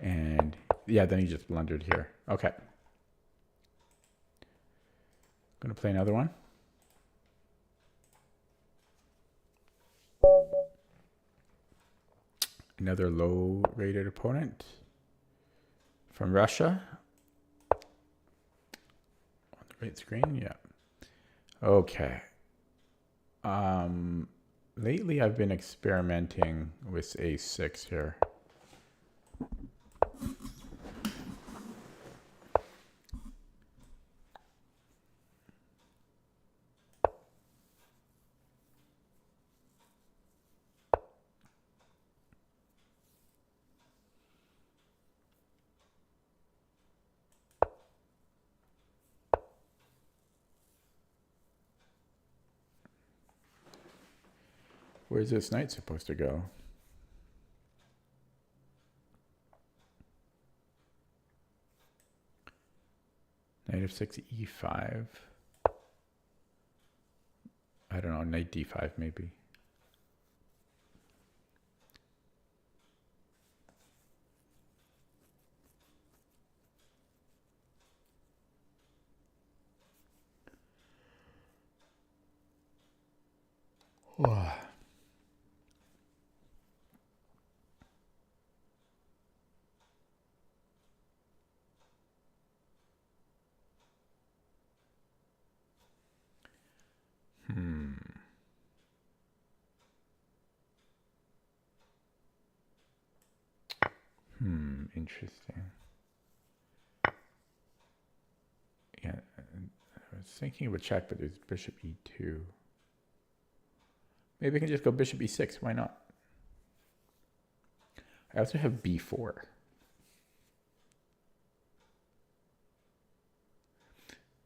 S1: And yeah, then he just blundered here. Okay. Gonna play another one. Another low-rated opponent from Russia. On the right screen, yeah. Okay. Lately I've been experimenting with a6 here. Where's this knight supposed to go? Knight f6, e5. I don't know, knight d5 maybe. Oh. Interesting. Yeah, I was thinking of a check, but there's bishop e2. Maybe I can just go bishop e6. Why not? I also have b4.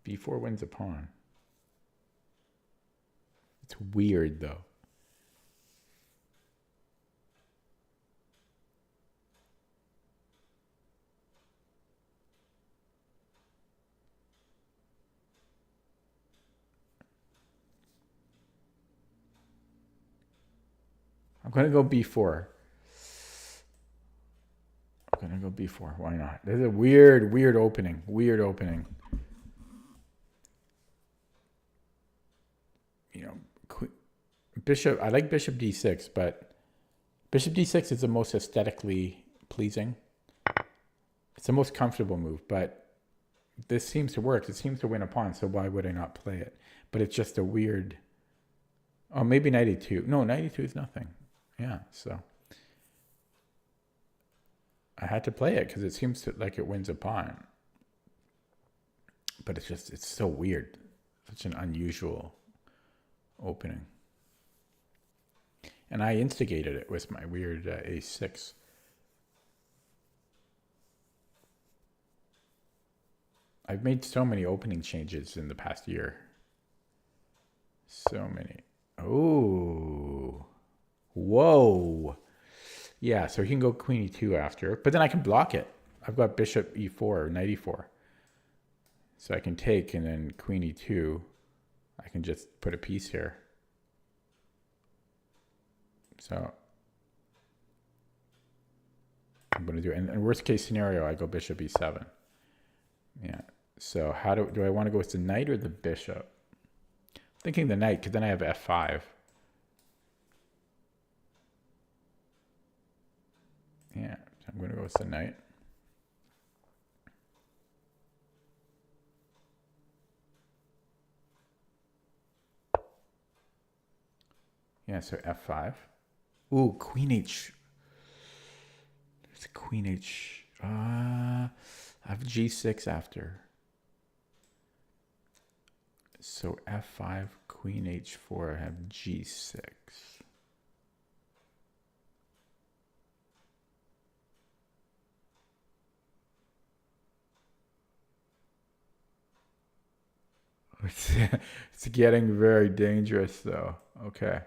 S1: b4 wins a pawn. It's weird, though. I'm going to go b4. I'm going to go b4. Why not? There's a weird opening. Weird opening. You know, bishop. I like bishop d6, but bishop d6 is the most aesthetically pleasing. It's the most comfortable move, but this seems to work. It seems to win a pawn, so why would I not play it? But it's just a weird... Oh, maybe knight e2. No, knight e2 is nothing. Yeah, so... I had to play it because it seems to, like it wins a pawn. But it's just, it's so weird. Such an unusual opening. And I instigated it with my weird a6. I've made so many opening changes in the past year. So many. Oh. Whoa. Yeah, so he can go queen e2 after, but then I can block it. I've got bishop e4 or knight e4. So I can take and then queen e2. I can just put a piece here. So I'm going to do it. And in worst case scenario, I go bishop e7. Yeah. So how do I want to go with the knight or the bishop? I'm thinking the knight because then I have f5. Yeah, so I'm going to go with the knight. Yeah, so f5. Ooh, queen h. There's queen h. I have g6 after. So f5, queen h4, I have g6. It's getting very dangerous, though. Okay.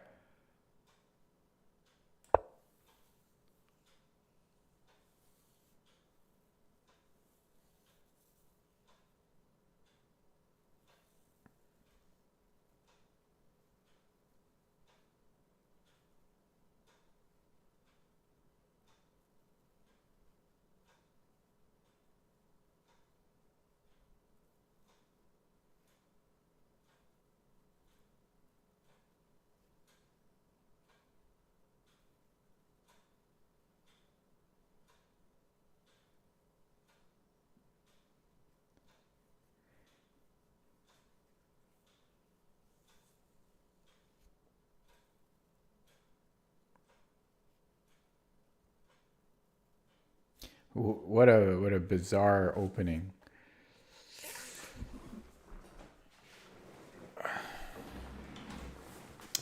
S1: What a bizarre opening.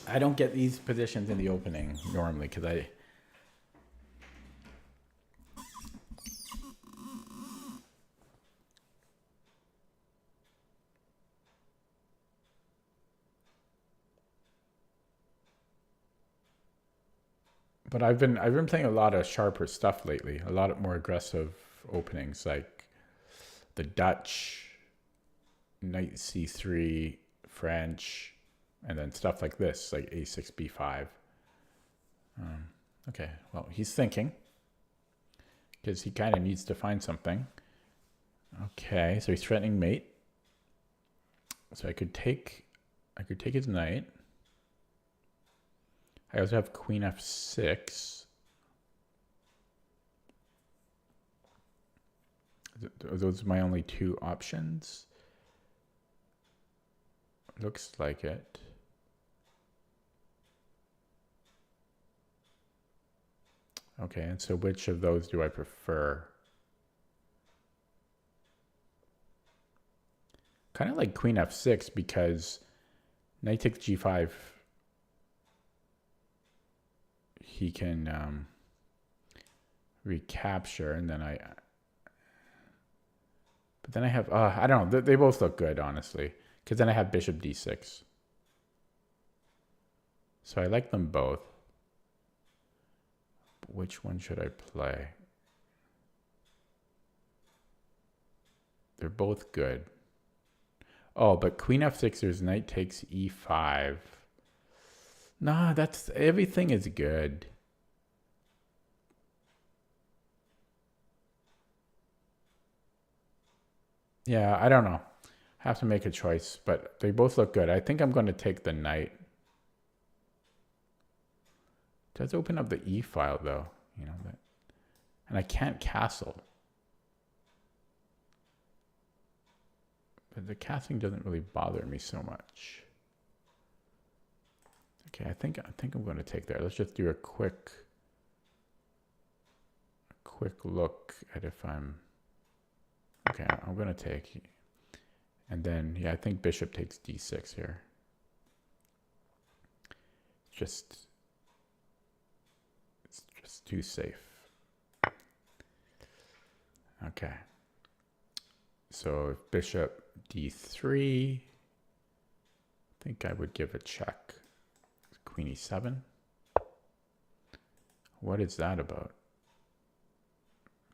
S1: I don't get these positions in the opening normally because I... But I've been playing a lot of sharper stuff lately. A lot of more aggressive openings, like the Dutch, knight c3, French, And then stuff like this, like a6, b5. Okay, well, he's thinking because he kind of needs to find something. Okay, so he's threatening mate. So I could take his knight. I also have queen f6. Are those my only two options? Looks like it. Okay, and so which of those do I prefer? Kind of like queen f6 because knight takes g5. He can recapture, and then but then I have, I don't know, they both look good, honestly, because then I have bishop d6. So I like them both. Which one should I play? They're both good. Oh, but queen f6, there's knight takes e5. Nah, that's, everything is good. Yeah, I don't know. I have to make a choice, but they both look good. I think I'm going to take the knight. It does open up the e file though, you know that, and I can't castle. But the castling doesn't really bother me so much. Okay, I think I'm going to take there. Let's just do a quick look at if I'm okay. I'm going to take, and then yeah, I think bishop takes d6 here. It's just too safe. Okay. So if bishop d3, I think I would give a check. Queen e7. What is that about?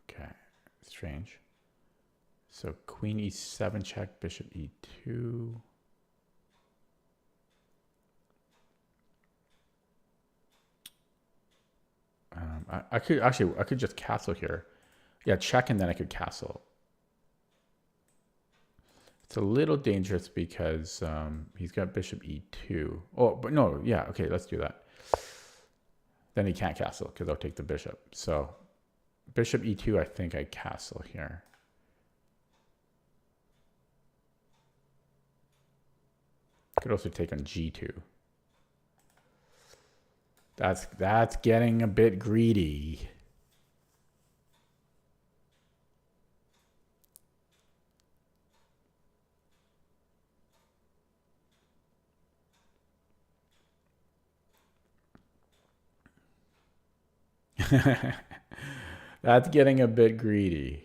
S1: Okay, strange. So queen e7 check, bishop e2. I could just castle here. Yeah, check and then I could castle. It's a little dangerous because he's got bishop e2. Oh, but no, yeah, okay, let's do that. Then he can't castle because I'll take the bishop. So bishop e2, I think I castle here. Could also take on g2. That's getting a bit greedy. That's getting a bit greedy.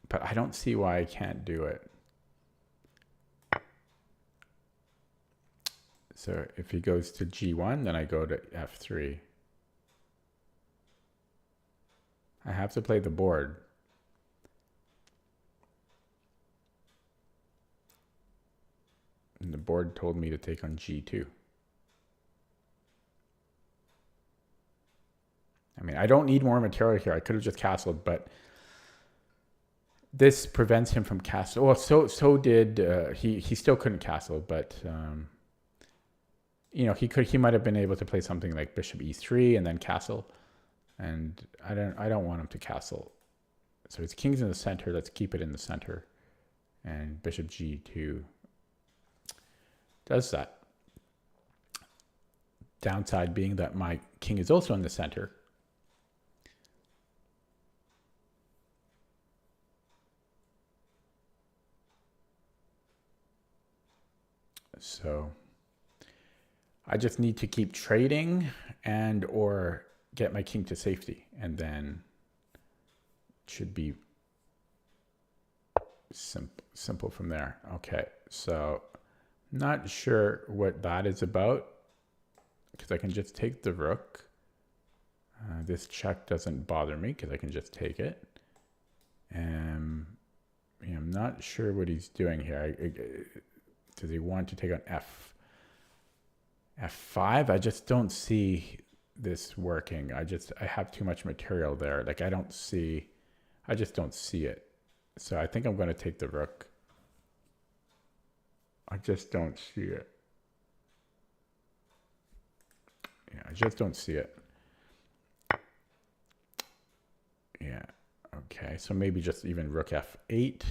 S1: But I don't see why I can't do it. So if he goes to g1, then I go to f3. I have to play the board. And the board told me to take on g2. I mean, I don't need more material here. I could have just castled, but this prevents him from castle. Well, so did he still couldn't castle, but you know, he might have been able to play something like bishop e3 and then castle. And I don't want him to castle. So his king's in the center. Let's keep it in the center. And bishop g2 does that. Downside being that my king is also in the center. So I just need to keep trading and or get my king to safety, and then it should be simple from there. Okay, so not sure what that is about because I can just take the rook. This check doesn't bother me because I can just take it. And I'm not sure what he's doing here. Does he want to take on f5? I just don't see this working. I have too much material there. Like I just don't see it. So I think I'm going to take the rook. I just don't see it. Yeah, I just don't see it. Yeah. Okay. So maybe just even rook f8.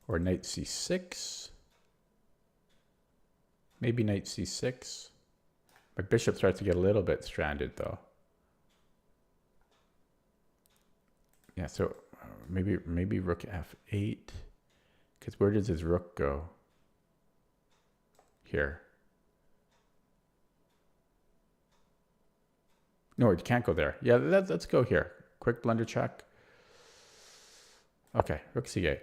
S1: Or knight c6. Maybe knight c6. My bishop starts to get a little bit stranded though. Yeah, so maybe rook f8. Because where does his rook go? Here. No, it can't go there. Yeah, let's go here. Quick blunder check. Okay, rook c8.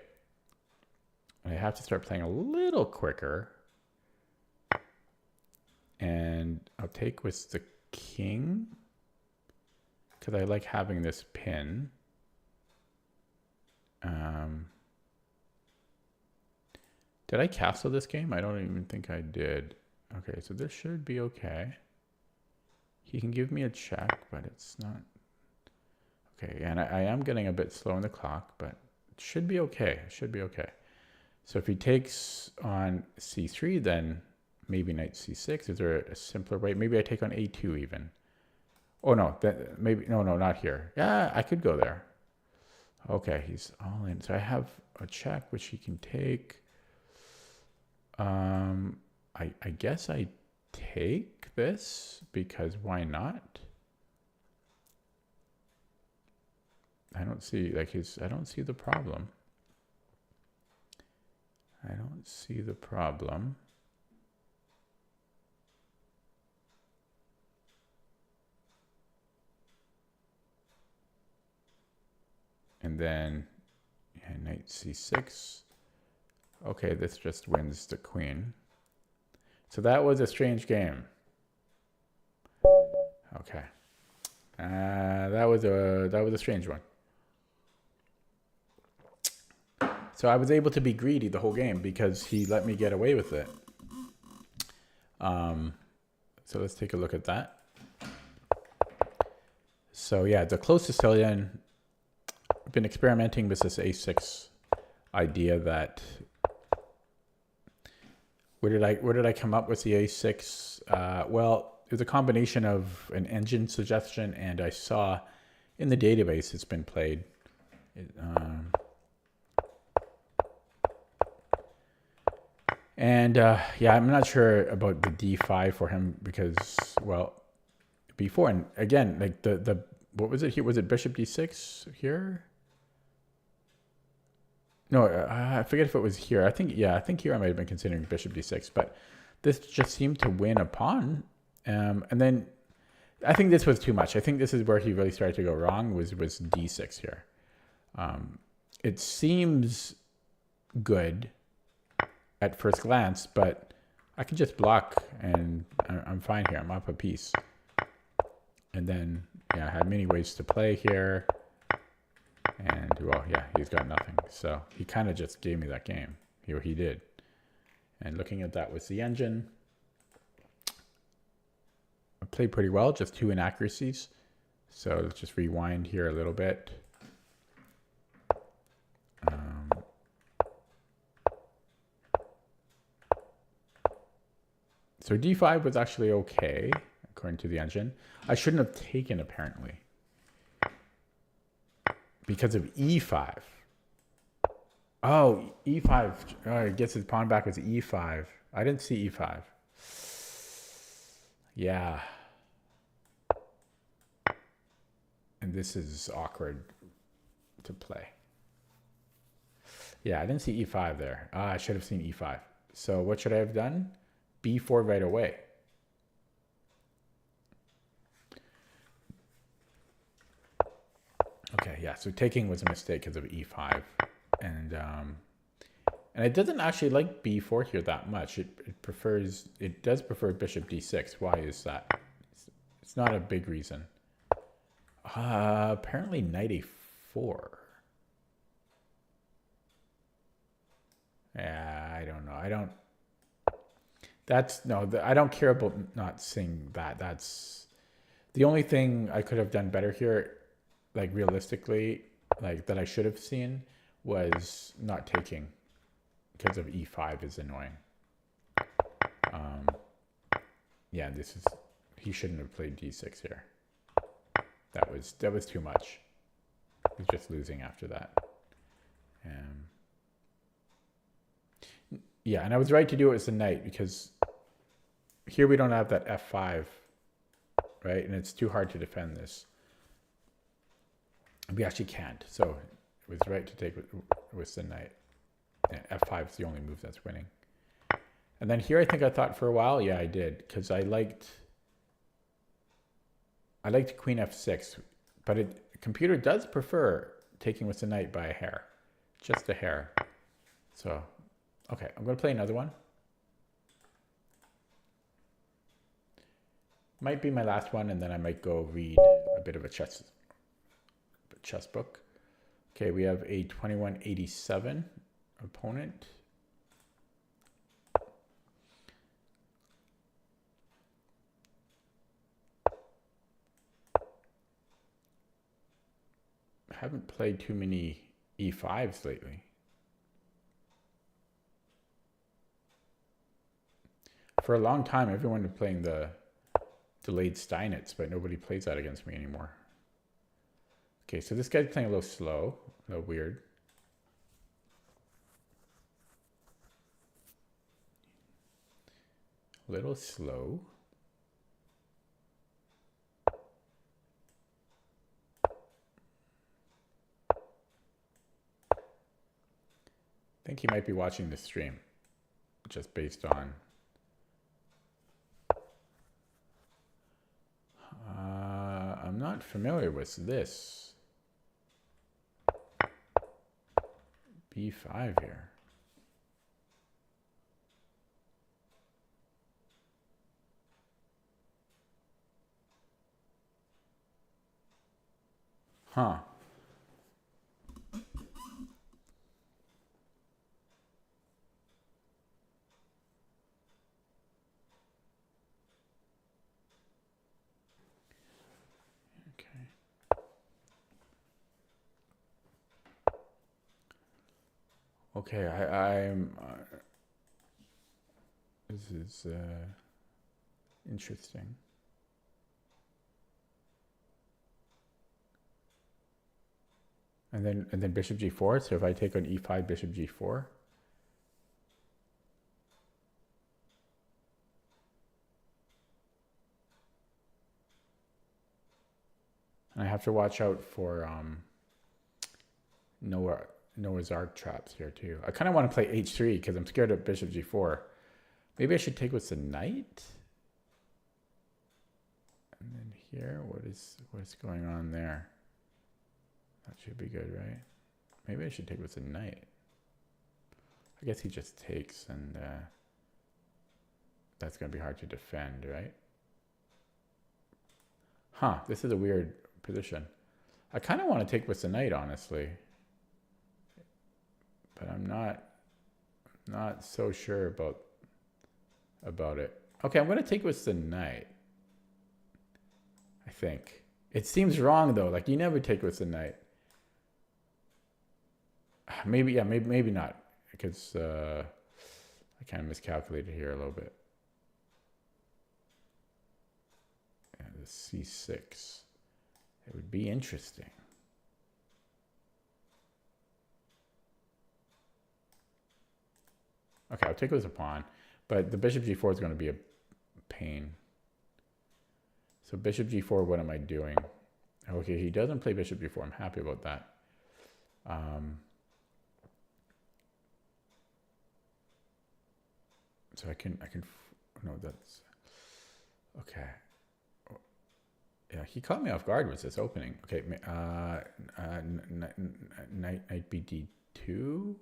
S1: I have to start playing a little quicker. And I'll take with the king. Because I like having this pin. Did I castle this game? I don't even think I did. Okay, so this should be okay. He can give me a check, but it's not. Okay, and I am getting a bit slow on the clock, but it should be okay. It should be okay. So if he takes on c3, then maybe knight c6. Is there a simpler way? Maybe I take on a2 even. Oh no, maybe no, not here. Yeah, I could go there. Okay, he's all in. So I have a check which he can take. I guess I take this because why not? I don't see I don't see the problem. I don't see the problem. And then yeah, knight c6. Okay, this just wins the queen. So that was a strange game. Okay. That was a strange one. So I was able to be greedy the whole game because he let me get away with it. So let's take a look at that. So yeah, the close Sicilian. I've been experimenting with this a6 idea that where did I come up with the a6? Well, it was a combination of an engine suggestion and I saw in the database it's been played. Yeah, I'm not sure about the d5 for him because, well, before and again, like the what was it here? Was it bishop d6 here? No, I forget if it was here. I think here I might have been considering bishop d6, but this just seemed to win a pawn. And then I think this was too much. I think this is where he really started to go wrong was d6 here. It seems good at first glance, but I can just block and I'm fine here. I'm up a piece. And then, yeah, I had many ways to play here. And, well, yeah, he's got nothing. So he kind of just gave me that game. He did. And looking at that with the engine, I played pretty well, just 2 inaccuracies. So let's just rewind here a little bit. So d5 was actually okay, according to the engine. I shouldn't have taken, apparently, because of e5. Oh, e5. Oh, he gets his pawn back as e5. I didn't see e5. Yeah. And this is awkward to play. Yeah, I didn't see e5 there. I should have seen e5. So what should I have done? b4 right away. Okay, yeah, so taking was a mistake because of e5. And it doesn't actually like b4 here that much. It does prefer bishop d6. Why is that? It's not a big reason. Apparently knight a4. Yeah, I don't know. I don't. That's no. I don't care about not seeing that. That's the only thing I could have done better here. Like realistically, like that I should have seen was not taking because of e5 is annoying. Yeah, this is. He shouldn't have played d6 here. That was too much. He's just losing after that. Yeah, and I was right to do it as the knight because here we don't have that f5, right? And it's too hard to defend this. We actually can't, so it was right to take with the knight. And f5 is the only move that's winning. And then here I think I thought for a while, yeah, I did, because I liked queen f6, but computer does prefer taking with the knight by a hair, just a hair. So, okay, I'm going to play another one. Might be my last one, and then I might go read a bit of a chess book. Okay, we have a 2187 opponent. I haven't played too many e5s lately. For a long time, everyone was playing the delayed Steinitz, but nobody plays that against me anymore. Okay, so this guy's playing a little slow, a little weird. A little slow. I think he might be watching the stream, just based on. I'm not familiar with this. B5 here. Huh. Okay, I'm. This is interesting. And then bishop g4. So if I take on e5, bishop g4. And I have to watch out for Noah's Ark traps here too. I kind of want to play h3 because I'm scared of bishop g4. Maybe I should take with the knight. And then here, what's going on there? That should be good, right? Maybe I should take with the knight. I guess he just takes, and that's going to be hard to defend, right? Huh, this is a weird position. I kind of want to take with the knight, honestly. But I'm not so sure about it. Okay, I'm going to take with the knight. I think. It seems wrong, though. Like, you never take with the knight. Maybe, yeah, maybe not. Because I kind of miscalculated here a little bit. Yeah, the c6. It would be interesting. Okay, I'll take it as a pawn. But the bishop g4 is going to be a pain. So bishop g4, what am I doing? Okay, he doesn't play bishop g4. I'm happy about that. So I can, no, that's, okay. Yeah, he caught me off guard with this opening. Okay, knight bd2.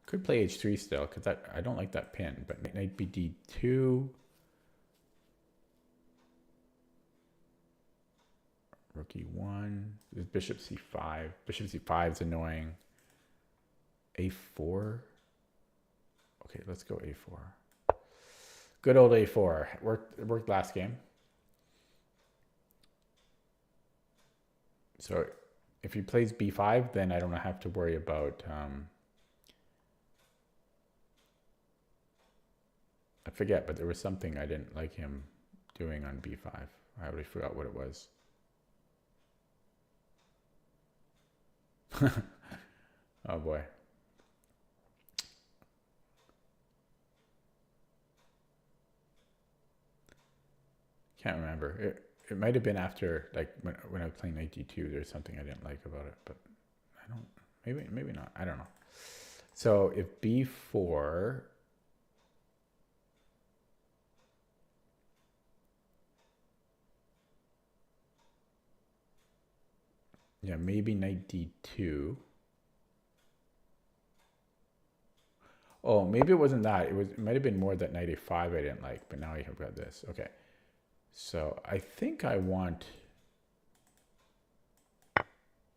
S1: Could play h3 still, because I don't like that pin, but knight bd2. Rook e1. There's bishop c5. Bishop c5 is annoying. A4. Okay, let's go A4. Good old A4. It worked last game. So if he plays B5, then I don't have to worry about... I forget, but there was something I didn't like him doing on B5. I already forgot what it was. Oh boy. Can't remember. It might have been after, like, when I was playing knight d2, there's something I didn't like about it, but I don't, maybe not. I don't know. So if b4, yeah, maybe knight d2. Oh, maybe it wasn't that. It might have been more that knight a5 I didn't like, but now I have got this. Okay. So I think I want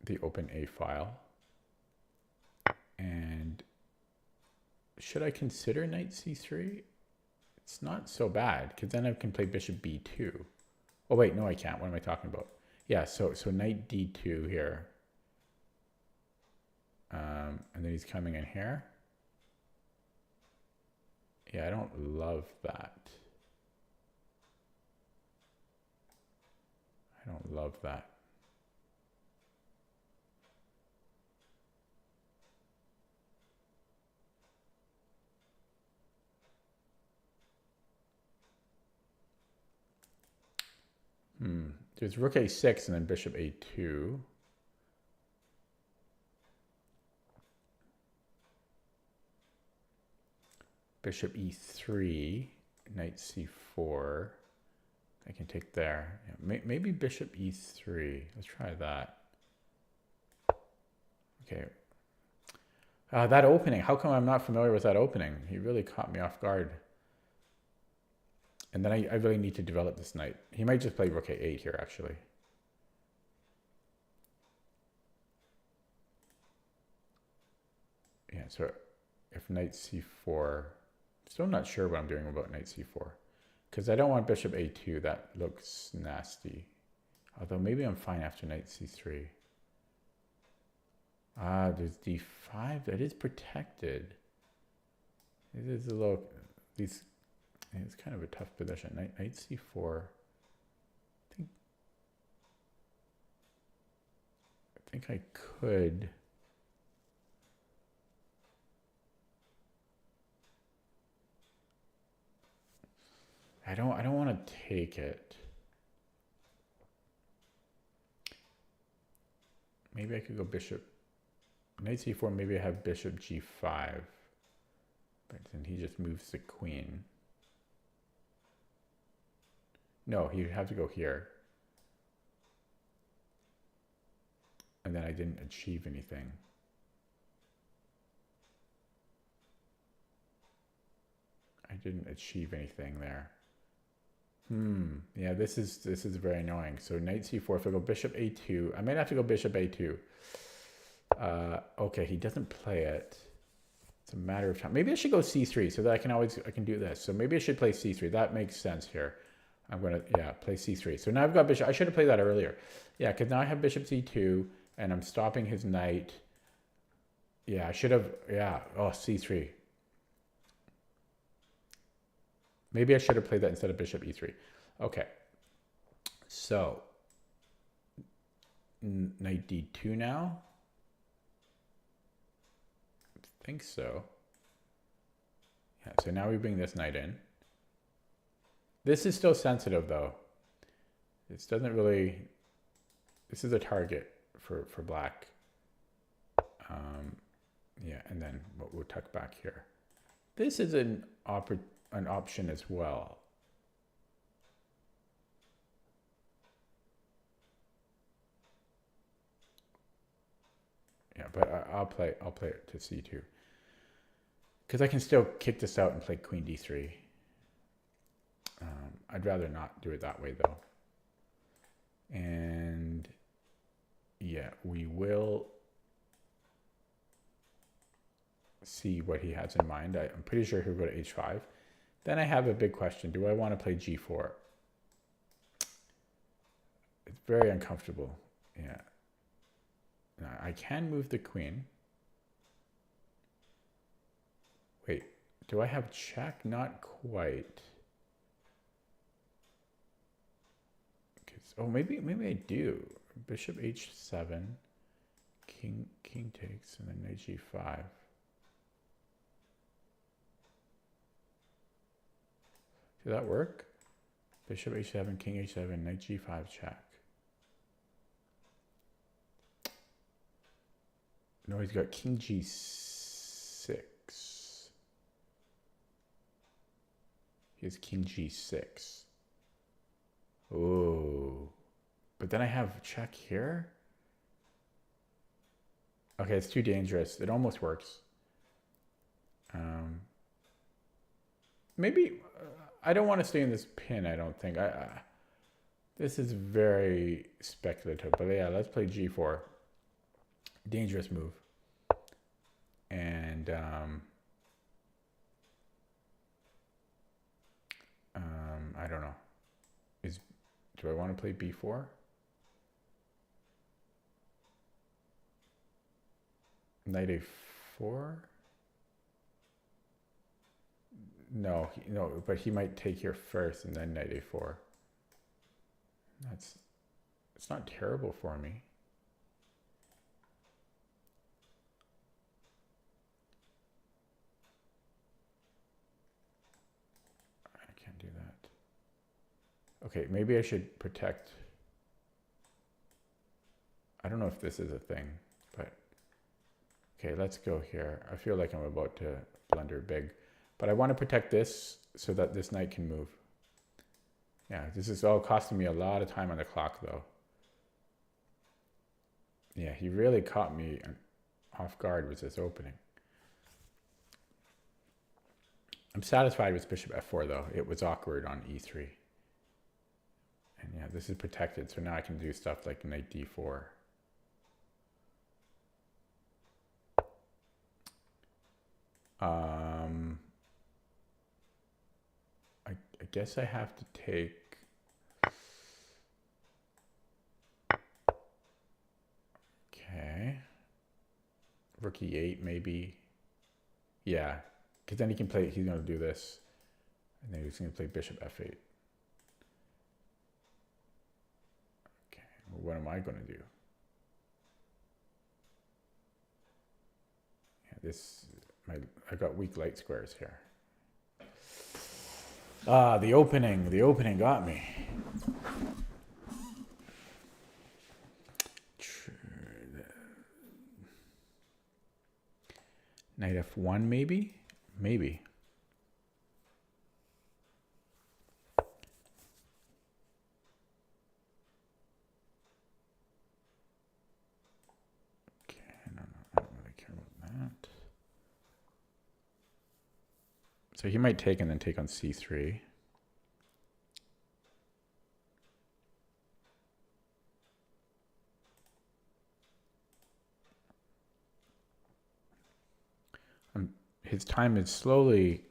S1: the open A file. And should I consider knight c3? It's not so bad, because then I can play bishop b2. Oh wait, no I can't. What am I talking about? Yeah, so knight d2 here. And then he's coming in here. Yeah, I don't love that. I don't love that. There's rook a6 and then bishop a2. Bishop e3, knight c4. I can take there. Yeah, maybe bishop e3. Let's try that. Okay. That opening. How come I'm not familiar with that opening? He really caught me off guard. And then I really need to develop this knight. He might just play rook a8 here, actually. Yeah, so if knight c4... Still not sure what I'm doing about knight c4. Because I don't want bishop a2. That looks nasty. Although maybe I'm fine after knight c3. There's d5. That is protected. It is a little... It's kind of a tough position. Knight c4. I think I could... I don't want to take it. Maybe I could go bishop. Knight c4, maybe I have bishop g5. But then he just moves the queen. No, he'd have to go here. And then I didn't achieve anything. I didn't achieve anything there. Yeah, this is very annoying. So knight c4, if I go bishop a2, I might have to go bishop a2. Okay, he doesn't play it. It's a matter of time. Maybe I should go c3 so that I can do this. So maybe I should play c3. That makes sense here. I'm gonna, yeah, play c3. So now I've got bishop. I should have played that earlier. Yeah, because now I have bishop c2 and I'm stopping his knight. Yeah, I should have, yeah, oh, c3. Maybe I should have played that instead of bishop e3. Okay. So, knight d2 now. I think so. Yeah, so now we bring this knight in. This is still sensitive though. This doesn't really, this is a target for black. Yeah, and then we'll tuck back here. This is an option as well. Yeah, but I'll play it to c2 because I can still kick this out and play queen d3. I'd rather not do it that way though. And yeah, we will. see what he has in mind. I'm pretty sure he'll go to h5. Then I have a big question. Do I want to play g4? It's very uncomfortable. Yeah. Now, I can move the queen. Wait, do I have check? Not quite. Oh, maybe I do. Bishop h7, king takes, and then knight g5. Does that work? Bishop h7, king h7, knight g5 check. No, he's got king g6. He has king g6. Oh, but then I have check here. Okay, it's too dangerous. It almost works. Maybe I don't want to stay in this pin. I don't think. This is very speculative. But yeah, let's play g4. Dangerous move. And I don't know. Do I want to play b4? Knight a4? No, but he might take here first and then knight a4. It's not terrible for me. I can't do that. Okay, maybe I should protect. I don't know if this is a thing, but okay, let's go here. I feel like I'm about to blunder big, but I want to protect this so that this knight can move. Yeah, this is all costing me a lot of time on the clock though. Yeah, he really caught me off guard with this opening. I'm satisfied with bishop f4 though. It was awkward on e3. And yeah, this is protected, so now I can do stuff like knight d4. I guess I have to take. Okay. Rook e8 maybe. Yeah, because then he can play. He's going to do this, and then he's going to play bishop f8. What am I going to do? Yeah, I got weak light squares here. The opening got me. Knight f1 maybe? Maybe. So he might take and then take on c3. His time is slowly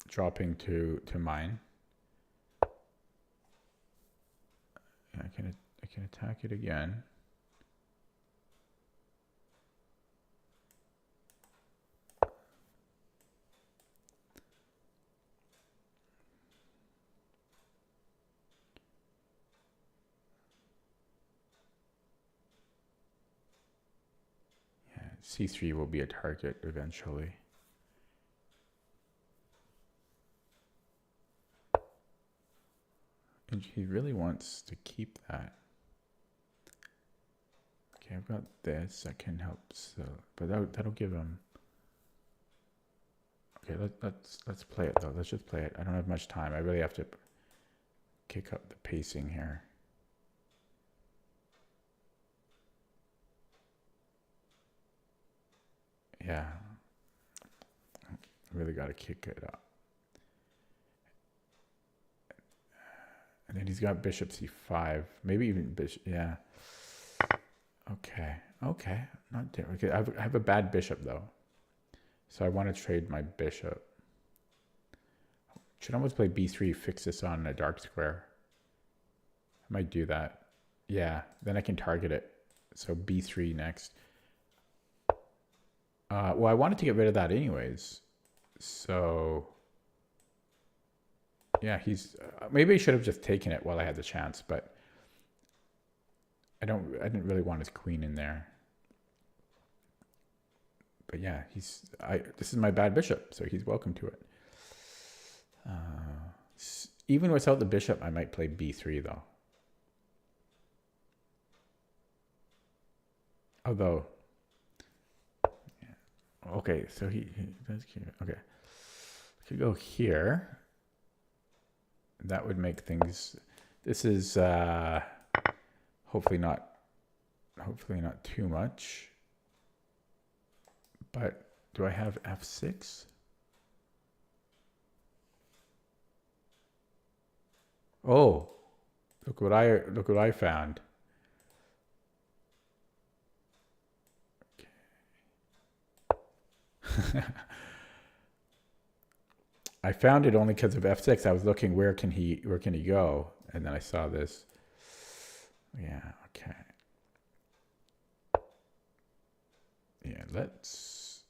S1: dropping to mine. I can attack it again. C3 will be a target eventually. And he really wants to keep that. Okay, I've got this that can help. So, but that'll give him. Okay, let's play it though. Let's just play it. I don't have much time. I really have to kick up the pacing here. Yeah, I really got to kick it up. And then he's got bishop c5, maybe even bishop. Yeah. Okay. Not there. Okay. I have a bad bishop though. So I want to trade my bishop. Should almost play b3, fix this on a dark square. I might do that. Yeah, then I can target it. So b3 next. Well, I wanted to get rid of that anyways. So yeah, he's maybe I should have just taken it while I had the chance, but I didn't really want his queen in there. But yeah, this is my bad bishop, so he's welcome to it. Even without the bishop, I might play b3 though. Although, yeah. Okay, so he does here. Okay, could go here. That would make things. This is hopefully not too much. But do I have f6? Oh, look what I found. Okay. I found it only because of f6. I was looking where can he go, and then I saw this. Yeah. Okay. Yeah. Let's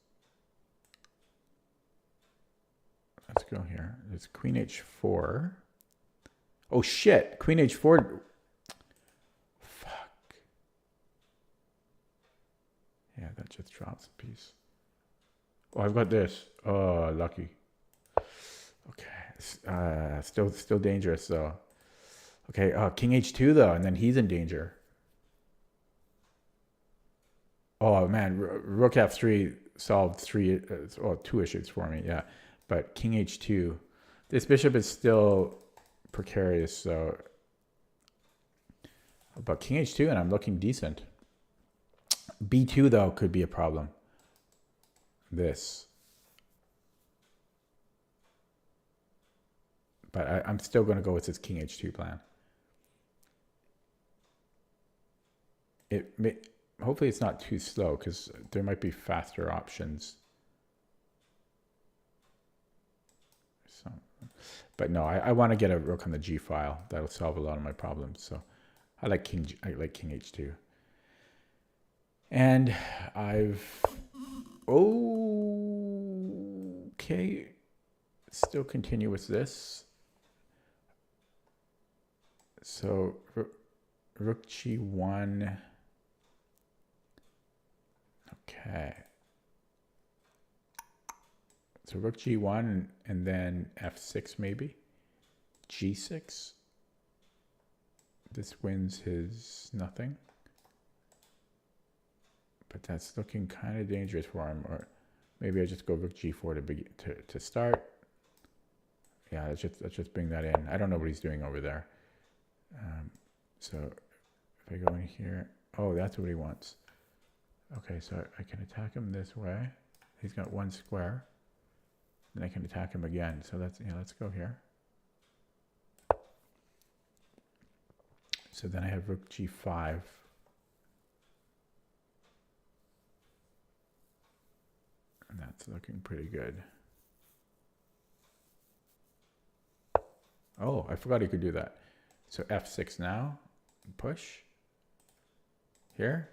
S1: go here. There's queen h4. Oh shit! Queen h4. Fuck. Yeah, that just drops a piece. Oh, I've got this. Oh, lucky. Okay. Still dangerous though. Okay. King h2 though, and then he's in danger. Oh man, rook f3 solved two issues for me. Yeah, but king h2. This bishop is still precarious, so. But king h2, and I'm looking decent. b2 though could be a problem. This. But I'm still going to go with this king h2 plan. Hopefully it's not too slow because there might be faster options. So, but no, I want to get a rook on the g file. That'll solve a lot of my problems. So I like king h2. And okay, still continue with this. So rook g1. Okay. So rook g1 and then f6 maybe. g6. This wins his nothing. But that's looking kind of dangerous for him. Or maybe I just go rook g4 to start. Yeah, let's just bring that in. I don't know what he's doing over there. So if I go in here, oh, that's what he wants. Okay, so I can attack him this way. He's got one square. Then I can attack him again. So let's go here. So then I have rook g5. And that's looking pretty good. Oh, I forgot he could do that. So f6 now. Push. Here.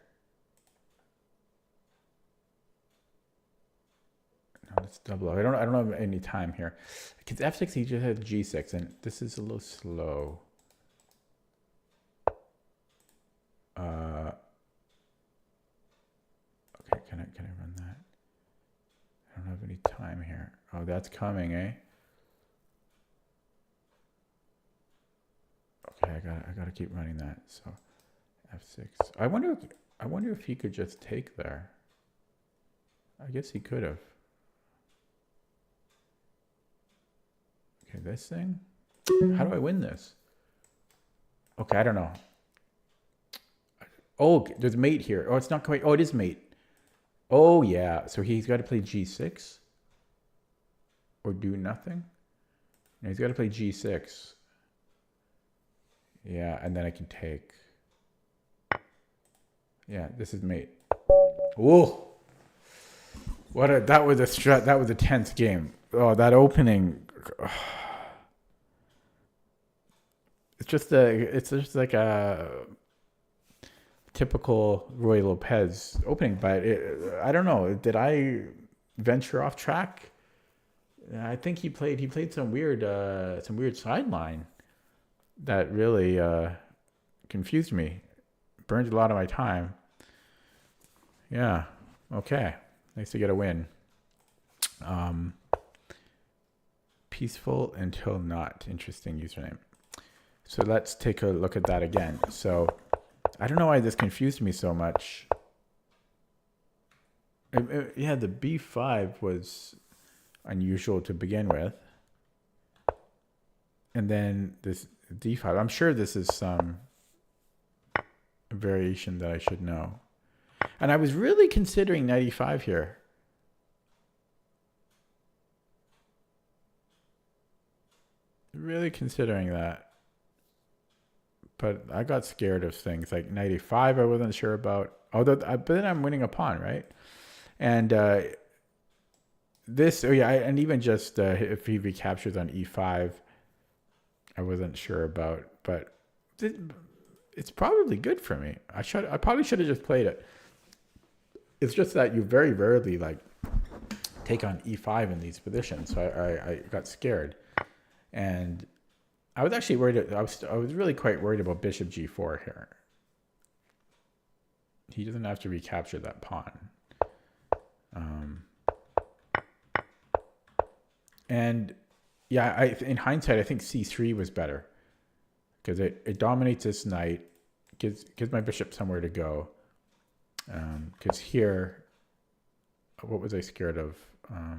S1: No, let's double up. I don't have any time here. Because f6 he just had g6, and this is a little slow. Okay, can I run that? I don't have any time here. Oh, that's coming, eh? Okay, I gotta keep running that. So f6. I wonder if he could just take there. I guess he could have. Okay, this thing. How do I win this? Okay, I don't know. Oh, there's mate here. Oh, it's not quite. Oh, it is mate. Oh yeah. So he's got to play g6 or do nothing. No, he's got to play g6. Yeah, and then I can take. Yeah, this is mate. Whoa. That was that was a tense game. Oh, that opening. It's just like a typical Roy Lopez opening, but I don't know. Did I venture off track? I think he played some weird sideline that really confused me. Burned a lot of my time. Yeah. Okay. Nice to get a win. Peaceful until not. Interesting username. So let's take a look at that again. So I don't know why this confused me so much. Yeah, the B5 was unusual to begin with. And then this D5. I'm sure this is some variation that I should know. And I was really considering 95 here. Really considering that. But I got scared of things like 95 I wasn't sure about. Although, but then I'm winning a pawn, right? And and even just if he recaptures on E5, I wasn't sure about. But it's probably good for me. I probably should have just played it. It's just that you very rarely like take on E5 in these positions. So I got scared. And I was actually worried. I was really quite worried about Bishop G4 here. He doesn't have to recapture that pawn. And yeah, in hindsight, I think C3 was better because it dominates this knight, gives my bishop somewhere to go. Because here, what was I scared of? I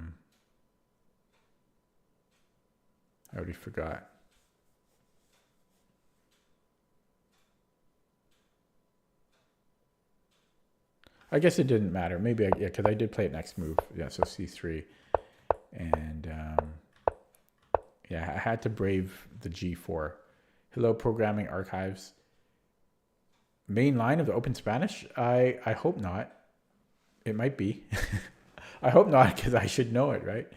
S1: already forgot. I guess it didn't matter. Maybe, because I did play it next move. Yeah, so C3. And yeah, I had to brave the G4. Hello, Programming Archives. Main line of the Open Spanish? I hope not. It might be. I hope not, because I should know it, right?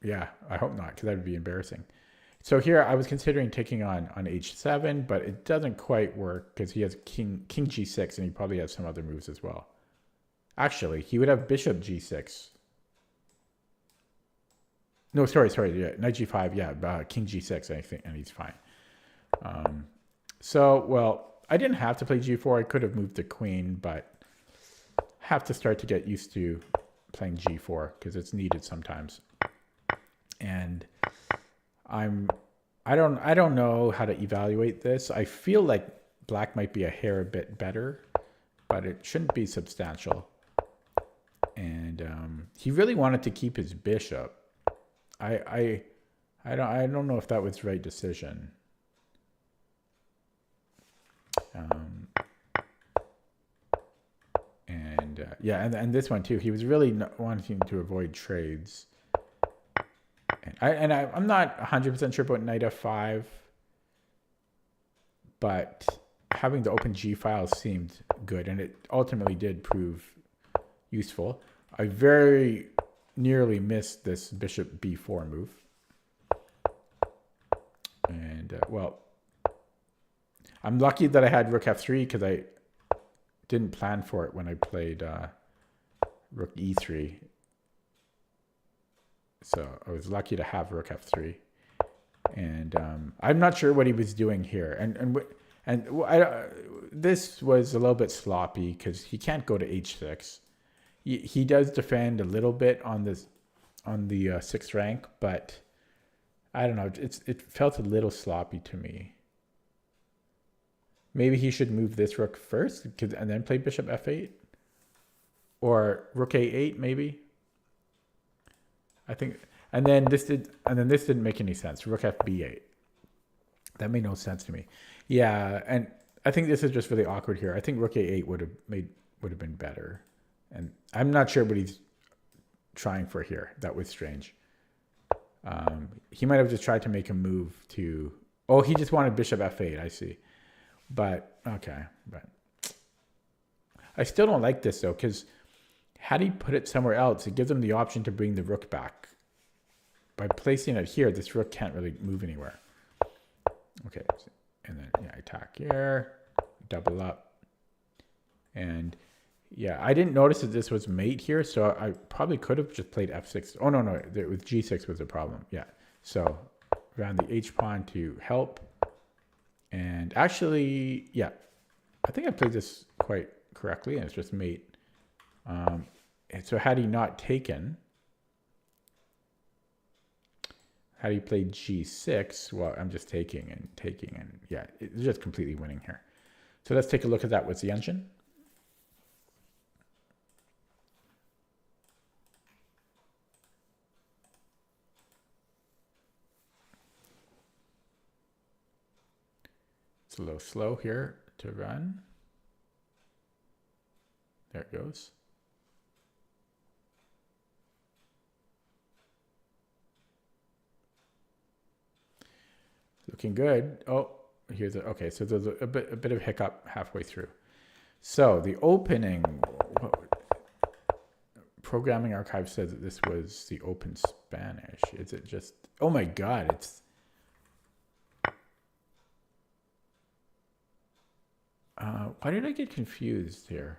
S1: Yeah, I hope not, because that would be embarrassing. So here I was considering taking on H7, but it doesn't quite work because he has king G6, and he probably has some other moves as well. Actually, he would have bishop G6. No, sorry, yeah, knight G5, yeah, king G6, I think, and he's fine. So, well, I didn't have to play G4. I could have moved the queen, but I have to start to get used to playing G4 because it's needed sometimes. And I don't know how to evaluate this. I feel like black might be a hair a bit better, but it shouldn't be substantial. And he really wanted to keep his bishop. I don't know if that was the right decision. Yeah, and this one too. He was really wanting to avoid trades. And I'm not 100% sure about knight f5, but having the open G file seemed good, and it ultimately did prove useful. I very nearly missed this bishop b4 move. And, well, I'm lucky that I had rook f3 because I didn't plan for it when I played rook e3. So I was lucky to have rook f3. And I'm not sure what he was doing here. And this was a little bit sloppy because he can't go to h6. He does defend a little bit on the 6th rank, but I don't know. It felt a little sloppy to me. Maybe he should move this rook first and then play bishop f8, or rook a8 maybe. I think, and then this didn't make any sense. Rook fb8. That made no sense to me. Yeah, and I think this is just really awkward here. I think rook a8 would have been better. And I'm not sure what he's trying for here. That was strange. He might have just tried to make a move to... Oh, he just wanted bishop f8, I see. But, okay. But I still don't like this though, because had he put it somewhere else, it gives him the option to bring the rook back. By placing it here, this rook can't really move anywhere. Okay, and then yeah, attack here, double up. And yeah, I didn't notice that this was mate here, so I probably could have just played f6. Oh, no, with g6 was the problem. Yeah, so ran the h-pawn to help. And actually, yeah, I think I played this quite correctly, and it's just mate. And so had he not taken, had he played g6, well, I'm just taking, and yeah, it's just completely winning here. So let's take a look at that with the engine. It's a little slow here to run. There it goes. Looking good. Oh, here's okay. So there's a bit of hiccup halfway through. So the opening, Programming Archive says that this was the open Spanish. Is it just? Oh my God! It's. Why did I get confused here?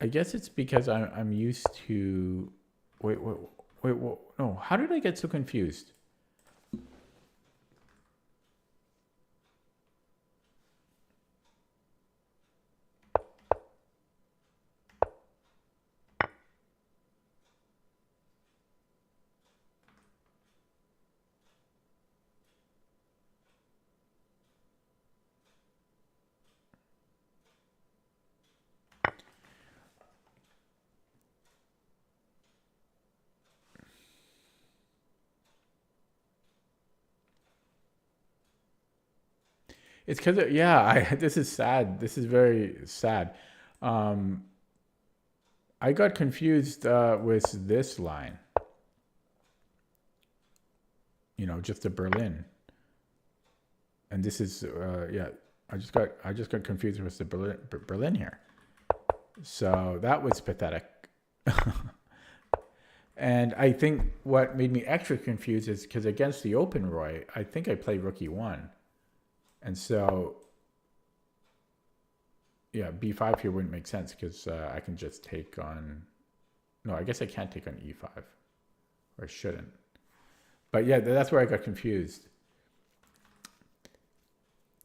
S1: I guess it's because I'm used to. Wait, no. How did I get so confused? It's because, yeah, this is sad. This is very sad. I got confused with this line. You know, just the Berlin. And this is, yeah, I just got confused with the Berlin here. So that was pathetic. And I think what made me extra confused is because against the open Roy, I think I played rook e1. And so, yeah, b5 here wouldn't make sense because I can just take on... No, I guess I can't take on e5. Or I shouldn't. But yeah, that's where I got confused.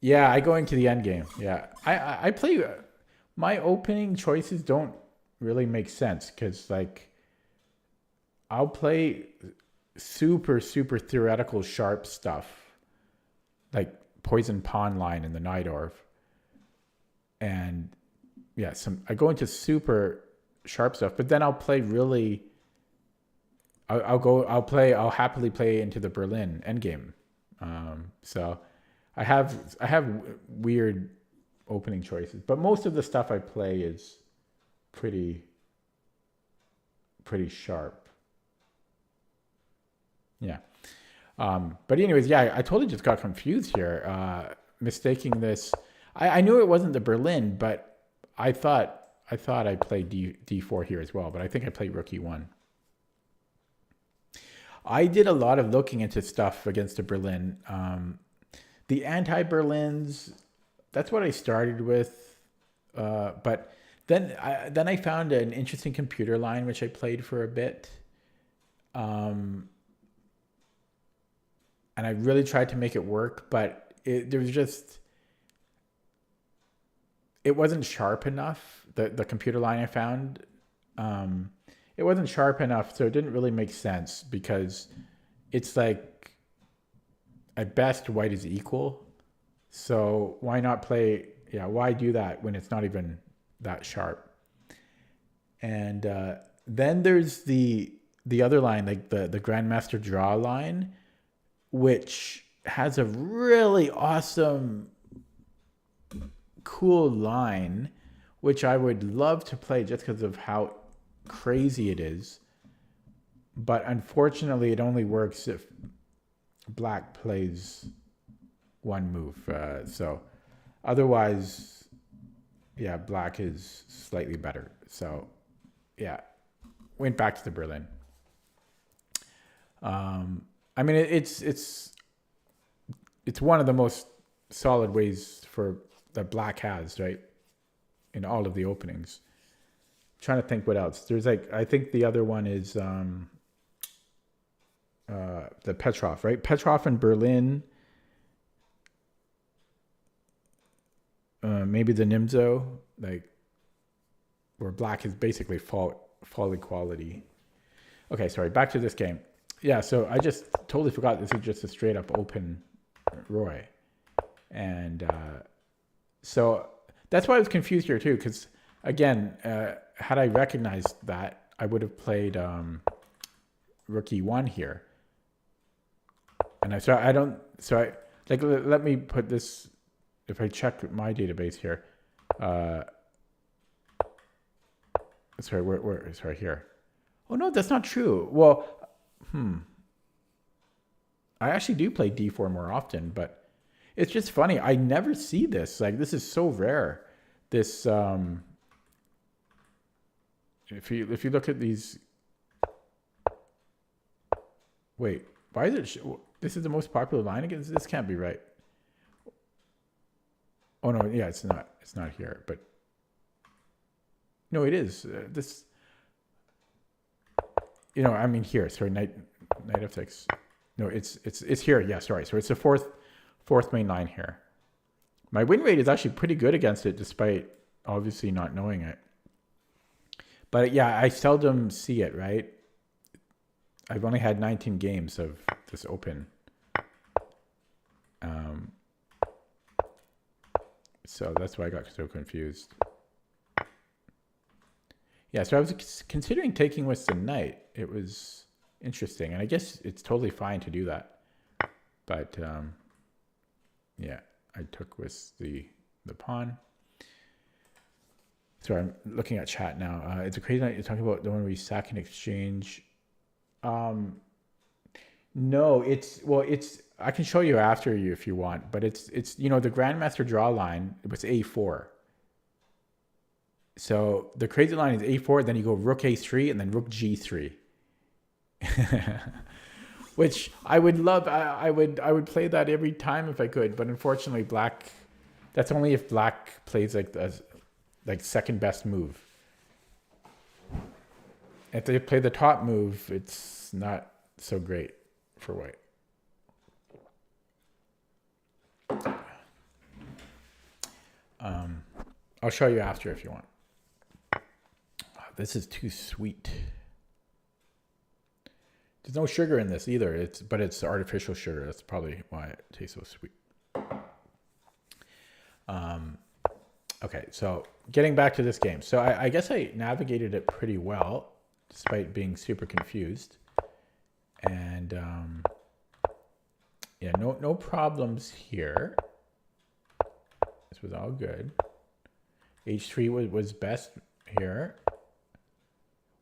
S1: Yeah, I go into the end game. Yeah, I play... My opening choices don't really make sense because, like, I'll play super theoretical sharp stuff. Like poison pawn line in the Najdorf. And yeah, I go into super sharp stuff, but then I'll play really... I'll happily play into the Berlin endgame. So I have weird opening choices, but most of the stuff I play is pretty sharp. Yeah. But anyways, yeah, I totally just got confused here, mistaking this. I knew it wasn't the Berlin, but I thought I played d4 here as well, but I think I played rook e1. I did a lot of looking into stuff against the Berlin. The anti-Berlins, that's what I started with. But then I found an interesting computer line, which I played for a bit. And I really tried to make it work, but it wasn't sharp enough. The computer line I found, it wasn't sharp enough, so it didn't really make sense because it's like at best white is equal. So why not play? Yeah, why do that when it's not even that sharp? And then there's the other line, like the Grandmaster draw line, which has a really awesome, cool line, which I would love to play just because of how crazy it is. But unfortunately, it only works black plays one move. So otherwise, yeah, black is slightly better. So yeah, went back to the Berlin. I mean, it's one of the most solid ways that black has, right, in all of the openings. I'm trying to think what else. There's I think the other one is the Petrov, right? Petrov and Berlin. Maybe the Nimzo, where black is basically fall equality. Okay, sorry, back to this game. Yeah, so I just totally forgot this is just a straight up open Roy. And so that's why I was confused here too, because again, had I recognized that, I would have played rookie 1 here. And let me put this, if I check my database here, sorry, here. Oh no, that's not true. Well, I actually do play D4 more often, but it's just funny. I never see this. This is so rare. This, if you look at these, wait, why is it? This is the most popular line against. This can't be right. Oh no, yeah, it's not. It's not here, but no, it is. This, I mean here. Sorry, knight f6. No, it's here. Yeah, sorry. So it's the fourth main line here. My win rate is actually pretty good against it, despite obviously not knowing it. But yeah, I seldom see it, right? I've only had 19 games of this open. So that's why I got so confused. Yeah, so I was considering taking with the knight. It was interesting, and I guess it's totally fine to do that. But yeah, I took with the pawn. Sorry, I'm looking at chat now. It's a crazy night. You're talking about the one where you sack and exchange. No, it's I can show you after if you want, but it's the Grandmaster draw line. It was A4. So the crazy line is A4, then you go rook A3 and then rook G3. Which I would love. I would play that every time if I could, but unfortunately black, that's only if black plays like second best move. If they play the top move, it's not so great for white. I'll show you after if you want. This is too sweet. There's no sugar in this either. But it's artificial sugar. That's probably why it tastes so sweet. Okay, so getting back to this game. So I guess I navigated it pretty well, despite being super confused. And yeah, no problems here. This was all good. H3 was best here.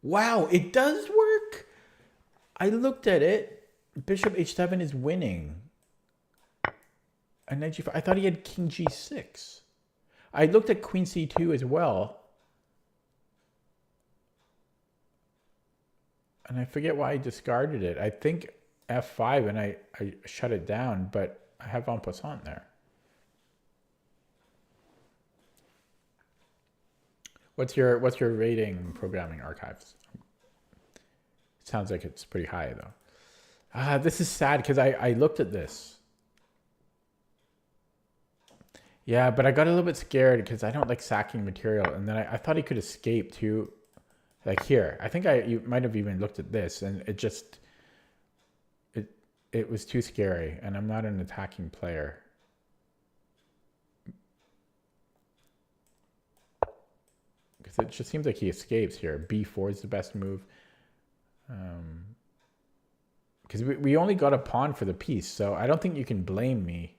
S1: Wow, it does work. I looked at it. Bishop H7 is winning. And knight G5. I thought he had King G6. I looked at Queen C2 as well. And I forget why I discarded it. I think F5 and I shut it down, but I have en passant there. What's your rating programming archives? Sounds like it's pretty high though. This is sad because I looked at this. Yeah, but I got a little bit scared because I don't like sacking material, and then I thought he could escape too. Like here, I think you might have even looked at this, and it was too scary, and I'm not an attacking player. Because it just seems like he escapes here. B4 is the best move. Because we only got a pawn for the piece, so I don't think you can blame me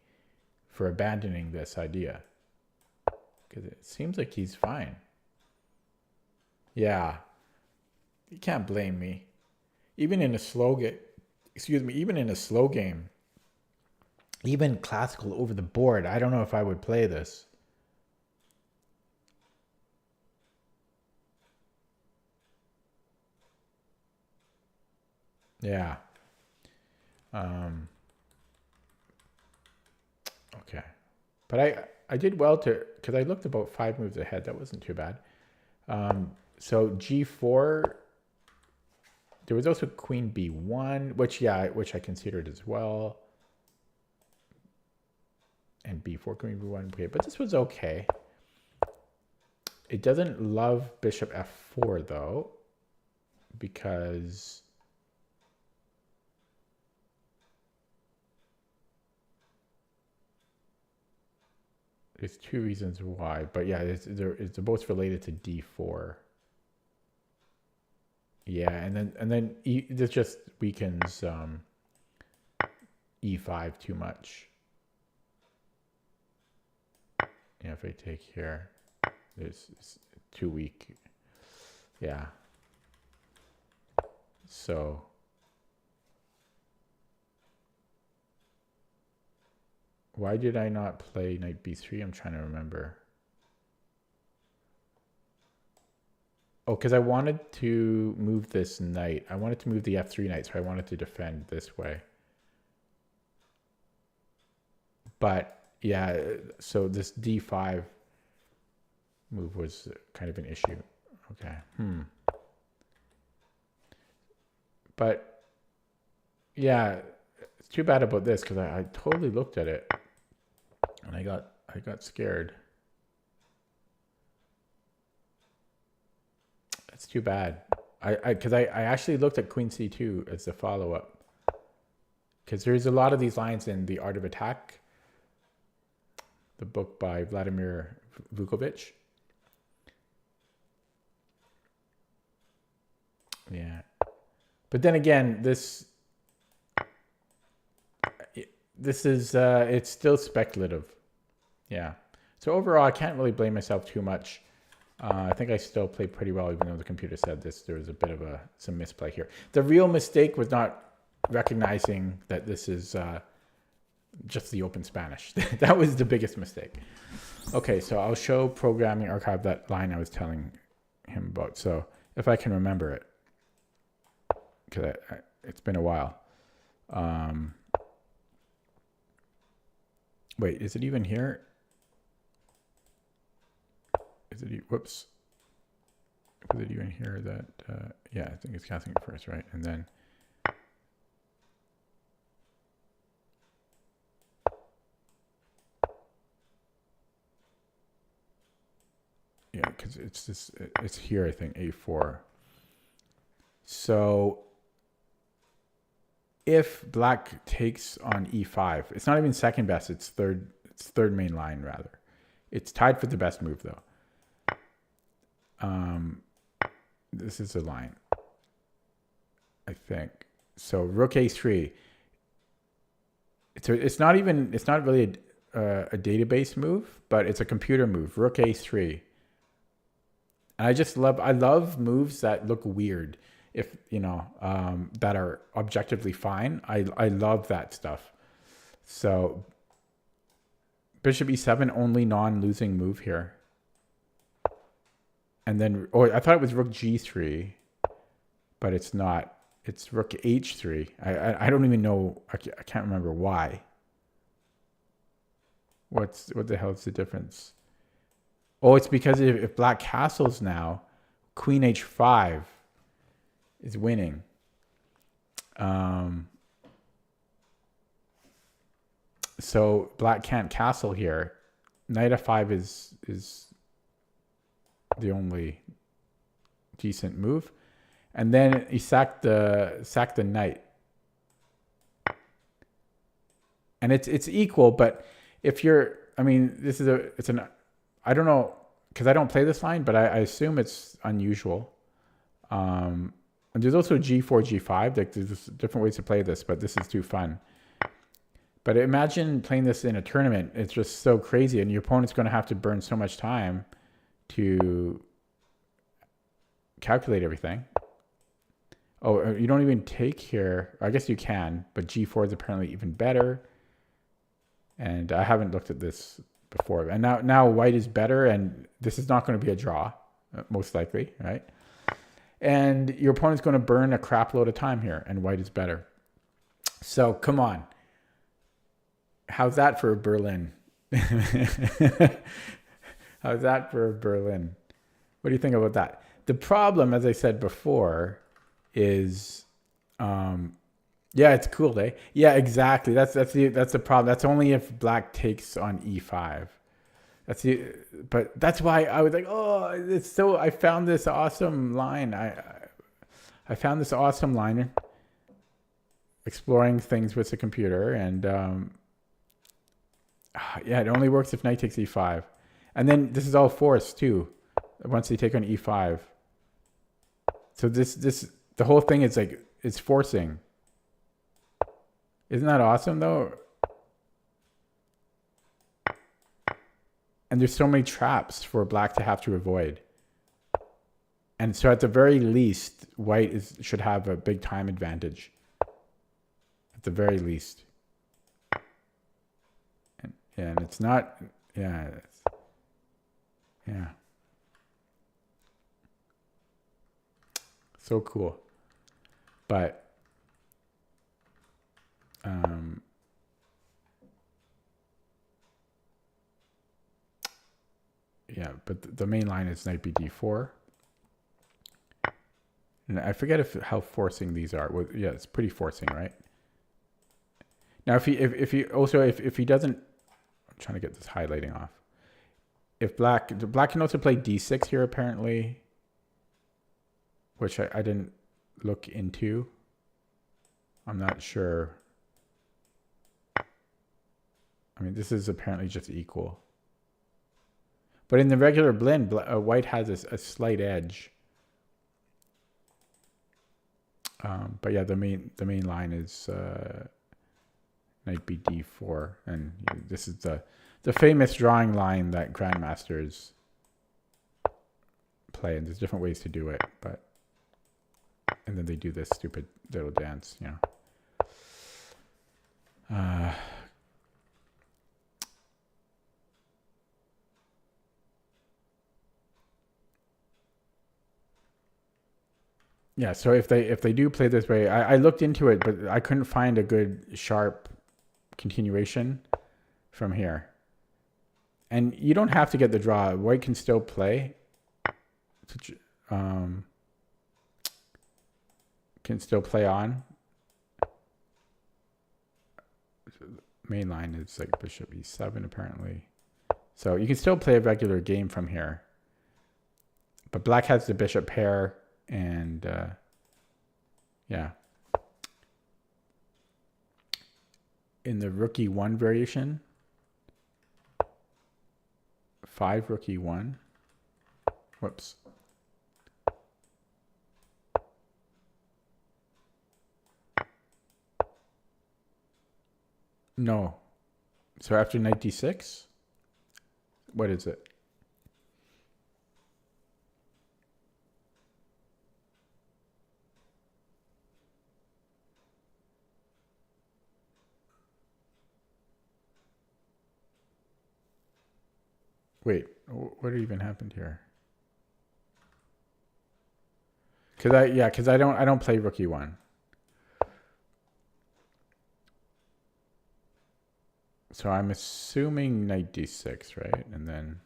S1: for abandoning this idea. Because it seems like he's fine. Yeah. You can't blame me. Even in a slow game, even in a slow game, even classical over the board. I don't know if I would play this. Yeah. Okay. But I did well to, because I looked about 5 moves ahead. That wasn't too bad. So G4, there was also Queen B1, which I considered as well. And B4, Queen B1, okay, but this was okay. It doesn't love Bishop F4 though, because there's 2 reasons why, but yeah, they're both related to D4. Yeah, and then this just weakens E5 too much. Yeah, if I take here, it's too weak. Yeah. So why did I not play knight B3? I'm trying to remember. Oh, because I wanted to move this knight. I wanted to move the F3 knight, so I wanted to defend this way. But yeah, so this D5 move was kind of an issue. Okay. But yeah, it's too bad about this because I totally looked at it and I got scared. That's too bad. Because I actually looked at Queen C2 as the follow-up. Because there's a lot of these lines in The Art of Attack, the book by Vladimir Vukovic. Yeah. But then again, this is, it's still speculative. Yeah. So overall, I can't really blame myself too much. I think I still played pretty well, even though the computer said there was a bit of some misplay here. The real mistake was not recognizing that this is just the open Spanish. That was the biggest mistake. Okay, so I'll show Programming Archive, that line I was telling him about. So if I can remember it, because it's been a while. Wait, is it even here? Is it, whoops. Is it even here that, yeah, I think it's casting it first, right? And then, yeah, because it's here, I think, A4. So if black takes on E5, it's not even second best, it's third main line rather. It's tied for the best move though. This is a line, I think. So Rook A3. It's not really a database move, but it's a computer move. Rook A3. And I love moves that look weird. If that are objectively fine. I love that stuff. So Bishop E7, only non-losing move here. And then, I thought it was Rook G3, but it's not. It's Rook H3. I don't even know. I can't remember why. What the hell is the difference? Oh, it's because if black castles now, Queen H5 is winning. So black can't castle here. Knight F5 is the only decent move, and then he sacked the knight, and it's equal. But if you're, I mean, I don't know, because I don't play this line, but I assume it's unusual. And there's also G4, G5. Like there's different ways to play this, but this is too fun. But imagine playing this in a tournament. It's just so crazy, and your opponent's going to have to burn so much time to calculate everything. Oh, you don't even take here. I guess you can, but G4 is apparently even better. And I haven't looked at this before. And now white is better, and this is not going to be a draw, most likely, right? And your opponent's going to burn a crap load of time here, and white is better. So come on. How's that for Berlin? How's that for Berlin? What do you think about that? The problem, as I said before, is, yeah, it's cool, eh? Yeah, exactly. That's the problem. That's only if black takes on e5. But that's why I was like, oh, it's so. I found this awesome line. I found this awesome line, exploring things with the computer, and yeah, it only works if knight takes e5, and then this is all forced too. Once they take on e5, so this the whole thing is like it's forcing. Isn't that awesome though? And there's so many traps for black to have to avoid. And so at the very least, white should have a big time advantage. At the very least. And it's not, yeah. Yeah. So cool. But, yeah, but the main line is knight bd4. And I forget how forcing these are. Well, yeah, it's pretty forcing, right? Now, if he doesn't, I'm trying to get this highlighting off. If black can also play d6 here apparently, which I didn't look into. I'm not sure. I mean, this is apparently just equal. But in the regular blend, white has a slight edge. But yeah, the main line is knight bd4, and this is the famous drawing line that grandmasters play, and there's different ways to do it, but and then they do this stupid little dance, you know. Yeah, so if they do play this way, I looked into it, but I couldn't find a good sharp continuation from here. And you don't have to get the draw. White can still play. Can still play on. Main line is like bishop e7 apparently. So you can still play a regular game from here. But black has the bishop pair. And yeah, in the rook e1 variation, 5 rook e1. Whoops. No. So after knight d6, what is it? Wait, what even happened here? Because I don't play rook e1. So I'm assuming knight d6, right? And then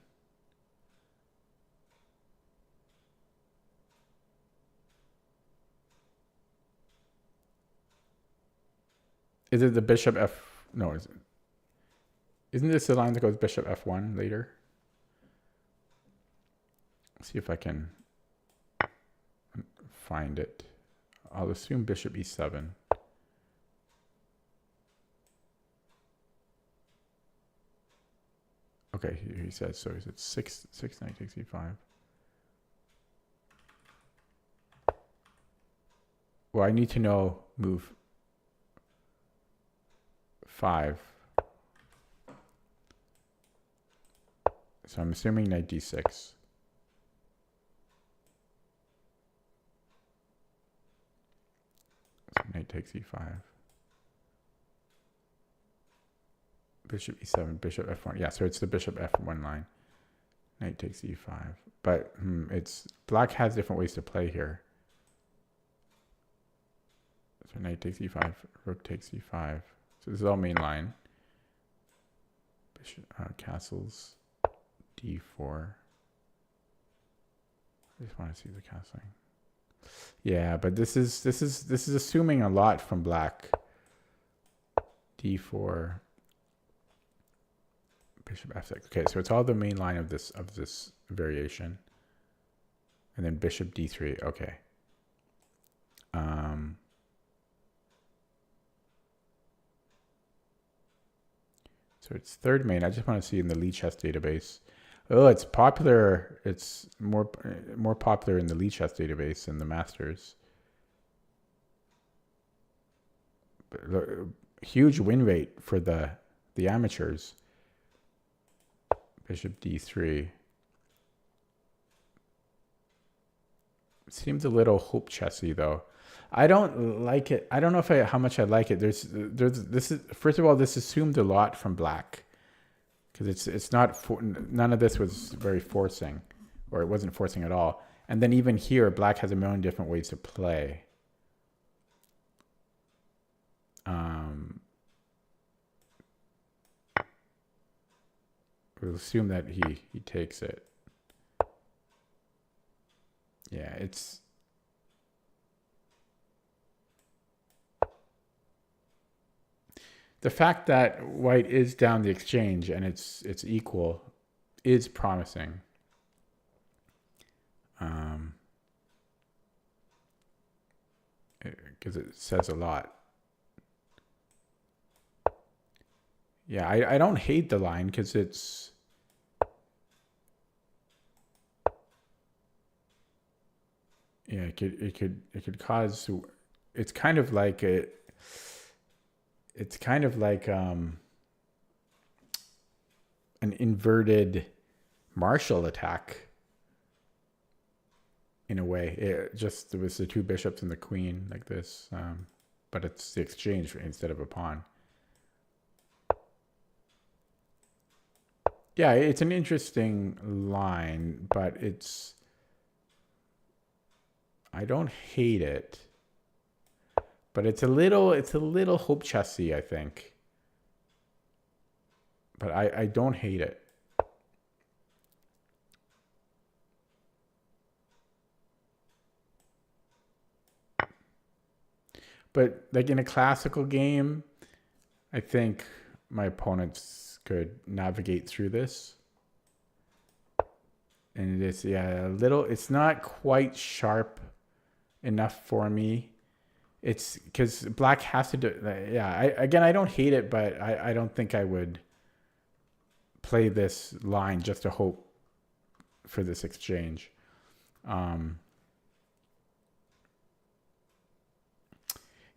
S1: is it the bishop f? No, isn't this the line that goes bishop f1 later? See if I can find it. I'll assume bishop e7. Okay, he says so. He said 6 knight takes e5. Well, I need to know move 5. So I'm assuming knight d6. So knight takes e5. bishop e7, bishop f1. Yeah, so it's the bishop f1 line. Knight takes e5. But it's black has different ways to play here. So knight takes e5, rook takes e5. So this is all main line. Bishop, castles, d4. I just want to see the castling. Yeah, but this is assuming a lot from black. d4, bishop f6. Okay, so it's all the main line of this variation, and then bishop d3. Okay. So it's third main. I just want to see in the Lee chess database. Oh, it's popular. It's more popular in the Lee chess database than the Masters. Huge win rate for the amateurs. Bishop d3. Seems a little hope chessy though. I don't like it. I don't know how much I like it. This is, first of all, this assumed a lot from black, because it's not none of this was very forcing, or it wasn't forcing at all. And then even here, black has a million different ways to play. We'll assume that he takes it. Yeah, it's. The fact that white is down the exchange and it's equal is promising. Because it says a lot. Yeah, I don't hate the line because it's. Yeah, it could cause. It's kind of like it. It's kind of like an inverted Marshall attack in a way. It was the two bishops and the queen like this, but it's the exchange instead of a pawn. Yeah, it's an interesting line, but I don't hate it. But it's a little hope chessy, I think. But I don't hate it. But like in a classical game, I think my opponents could navigate through this. And it is, yeah, it's not quite sharp enough for me. It's because black has to do. Yeah, I don't hate it, but I don't think I would play this line just to hope for this exchange.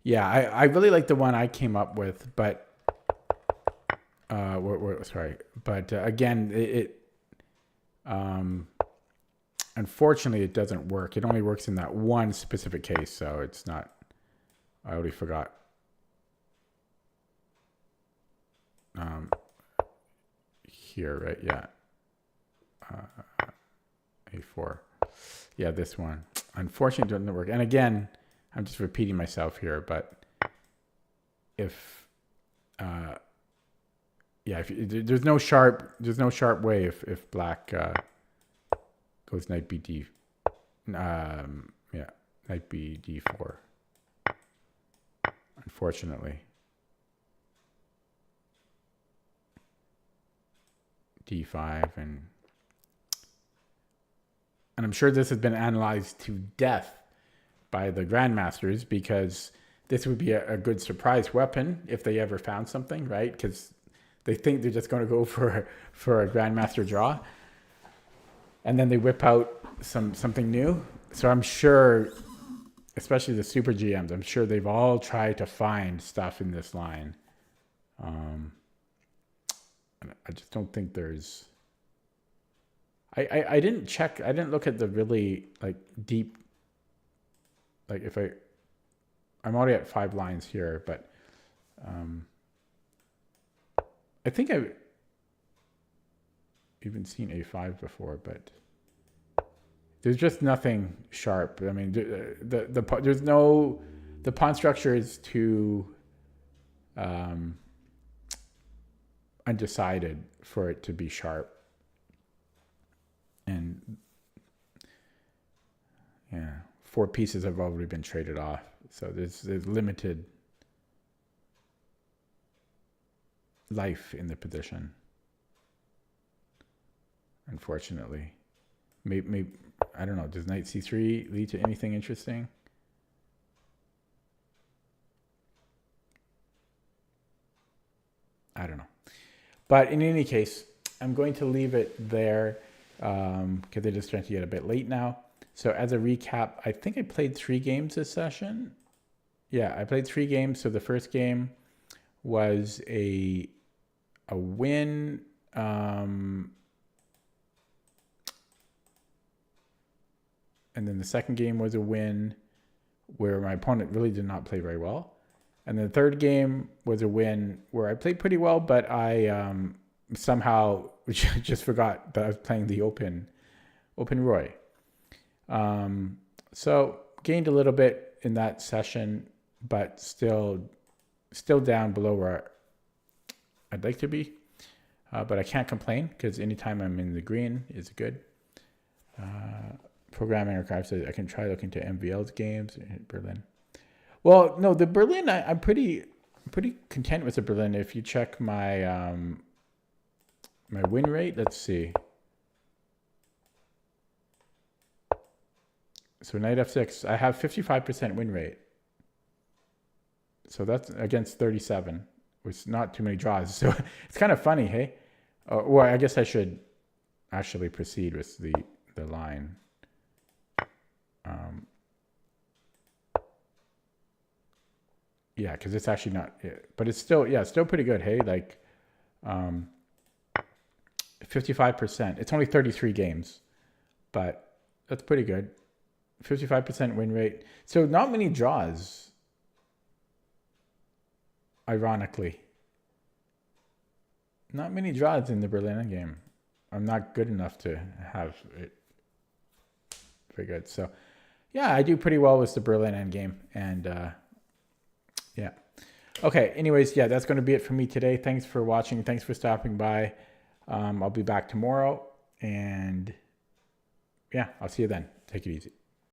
S1: Yeah, I really like the one I came up with, but sorry, but again, unfortunately it doesn't work. It only works in that one specific case, so it's not. I already forgot. Here, right? Yeah. A4. Yeah, this one. Unfortunately, it doesn't work. And again, I'm just repeating myself here, but if, there's no sharp way if black goes knight b knight b d4. Unfortunately. D5 and I'm sure this has been analyzed to death by the grandmasters, because this would be a good surprise weapon if they ever found something, right? Because they think they're just going to go for a grandmaster draw, and then they whip out something new. So I'm sure, especially the super GMs, I'm sure they've all tried to find stuff in this line. I just don't think there's. I didn't check. I didn't look at the really like deep. Like if I'm already at 5 lines here, but I think I've even seen a5 before, but there's just nothing sharp. I mean, there's no, the pawn structure is too undecided for it to be sharp. And yeah, 4 pieces have already been traded off. So there's limited life in the position, unfortunately. Maybe I don't know. Does knight c3 lead to anything interesting? I don't know. But in any case, I'm going to leave it there because it is starting to get a bit late now. So as a recap, I think I played 3 games this session. Yeah, I played 3 games. So the first game was a win. And then the second game was a win where my opponent really did not play very well. And the third game was a win where I played pretty well, but I somehow just forgot that I was playing the Open Roy. So gained a little bit in that session, but still down below where I'd like to be. But I can't complain because anytime I'm in the green is good. Programming archive says I can try looking to MVL's games in Berlin. Well, no, the Berlin, I'm pretty content with the Berlin. If you check my my win rate, let's see. So knight f6, I have 55% win rate. So that's against 37, which is not too many draws. So it's kind of funny, hey? Well, I guess I should actually proceed with the line. Yeah, because it's actually not, but it's still, yeah, it's still pretty good, hey? Like 55%. It's only 33 games, but that's pretty good. 55% win rate. So not many draws, ironically. Not many draws in the Berlin game. I'm not good enough to have it very good. So yeah, I do pretty well with the Berlin endgame. And yeah. Okay, anyways, yeah, that's going to be it for me today. Thanks for watching. Thanks for stopping by. I'll be back tomorrow. And yeah, I'll see you then. Take it easy.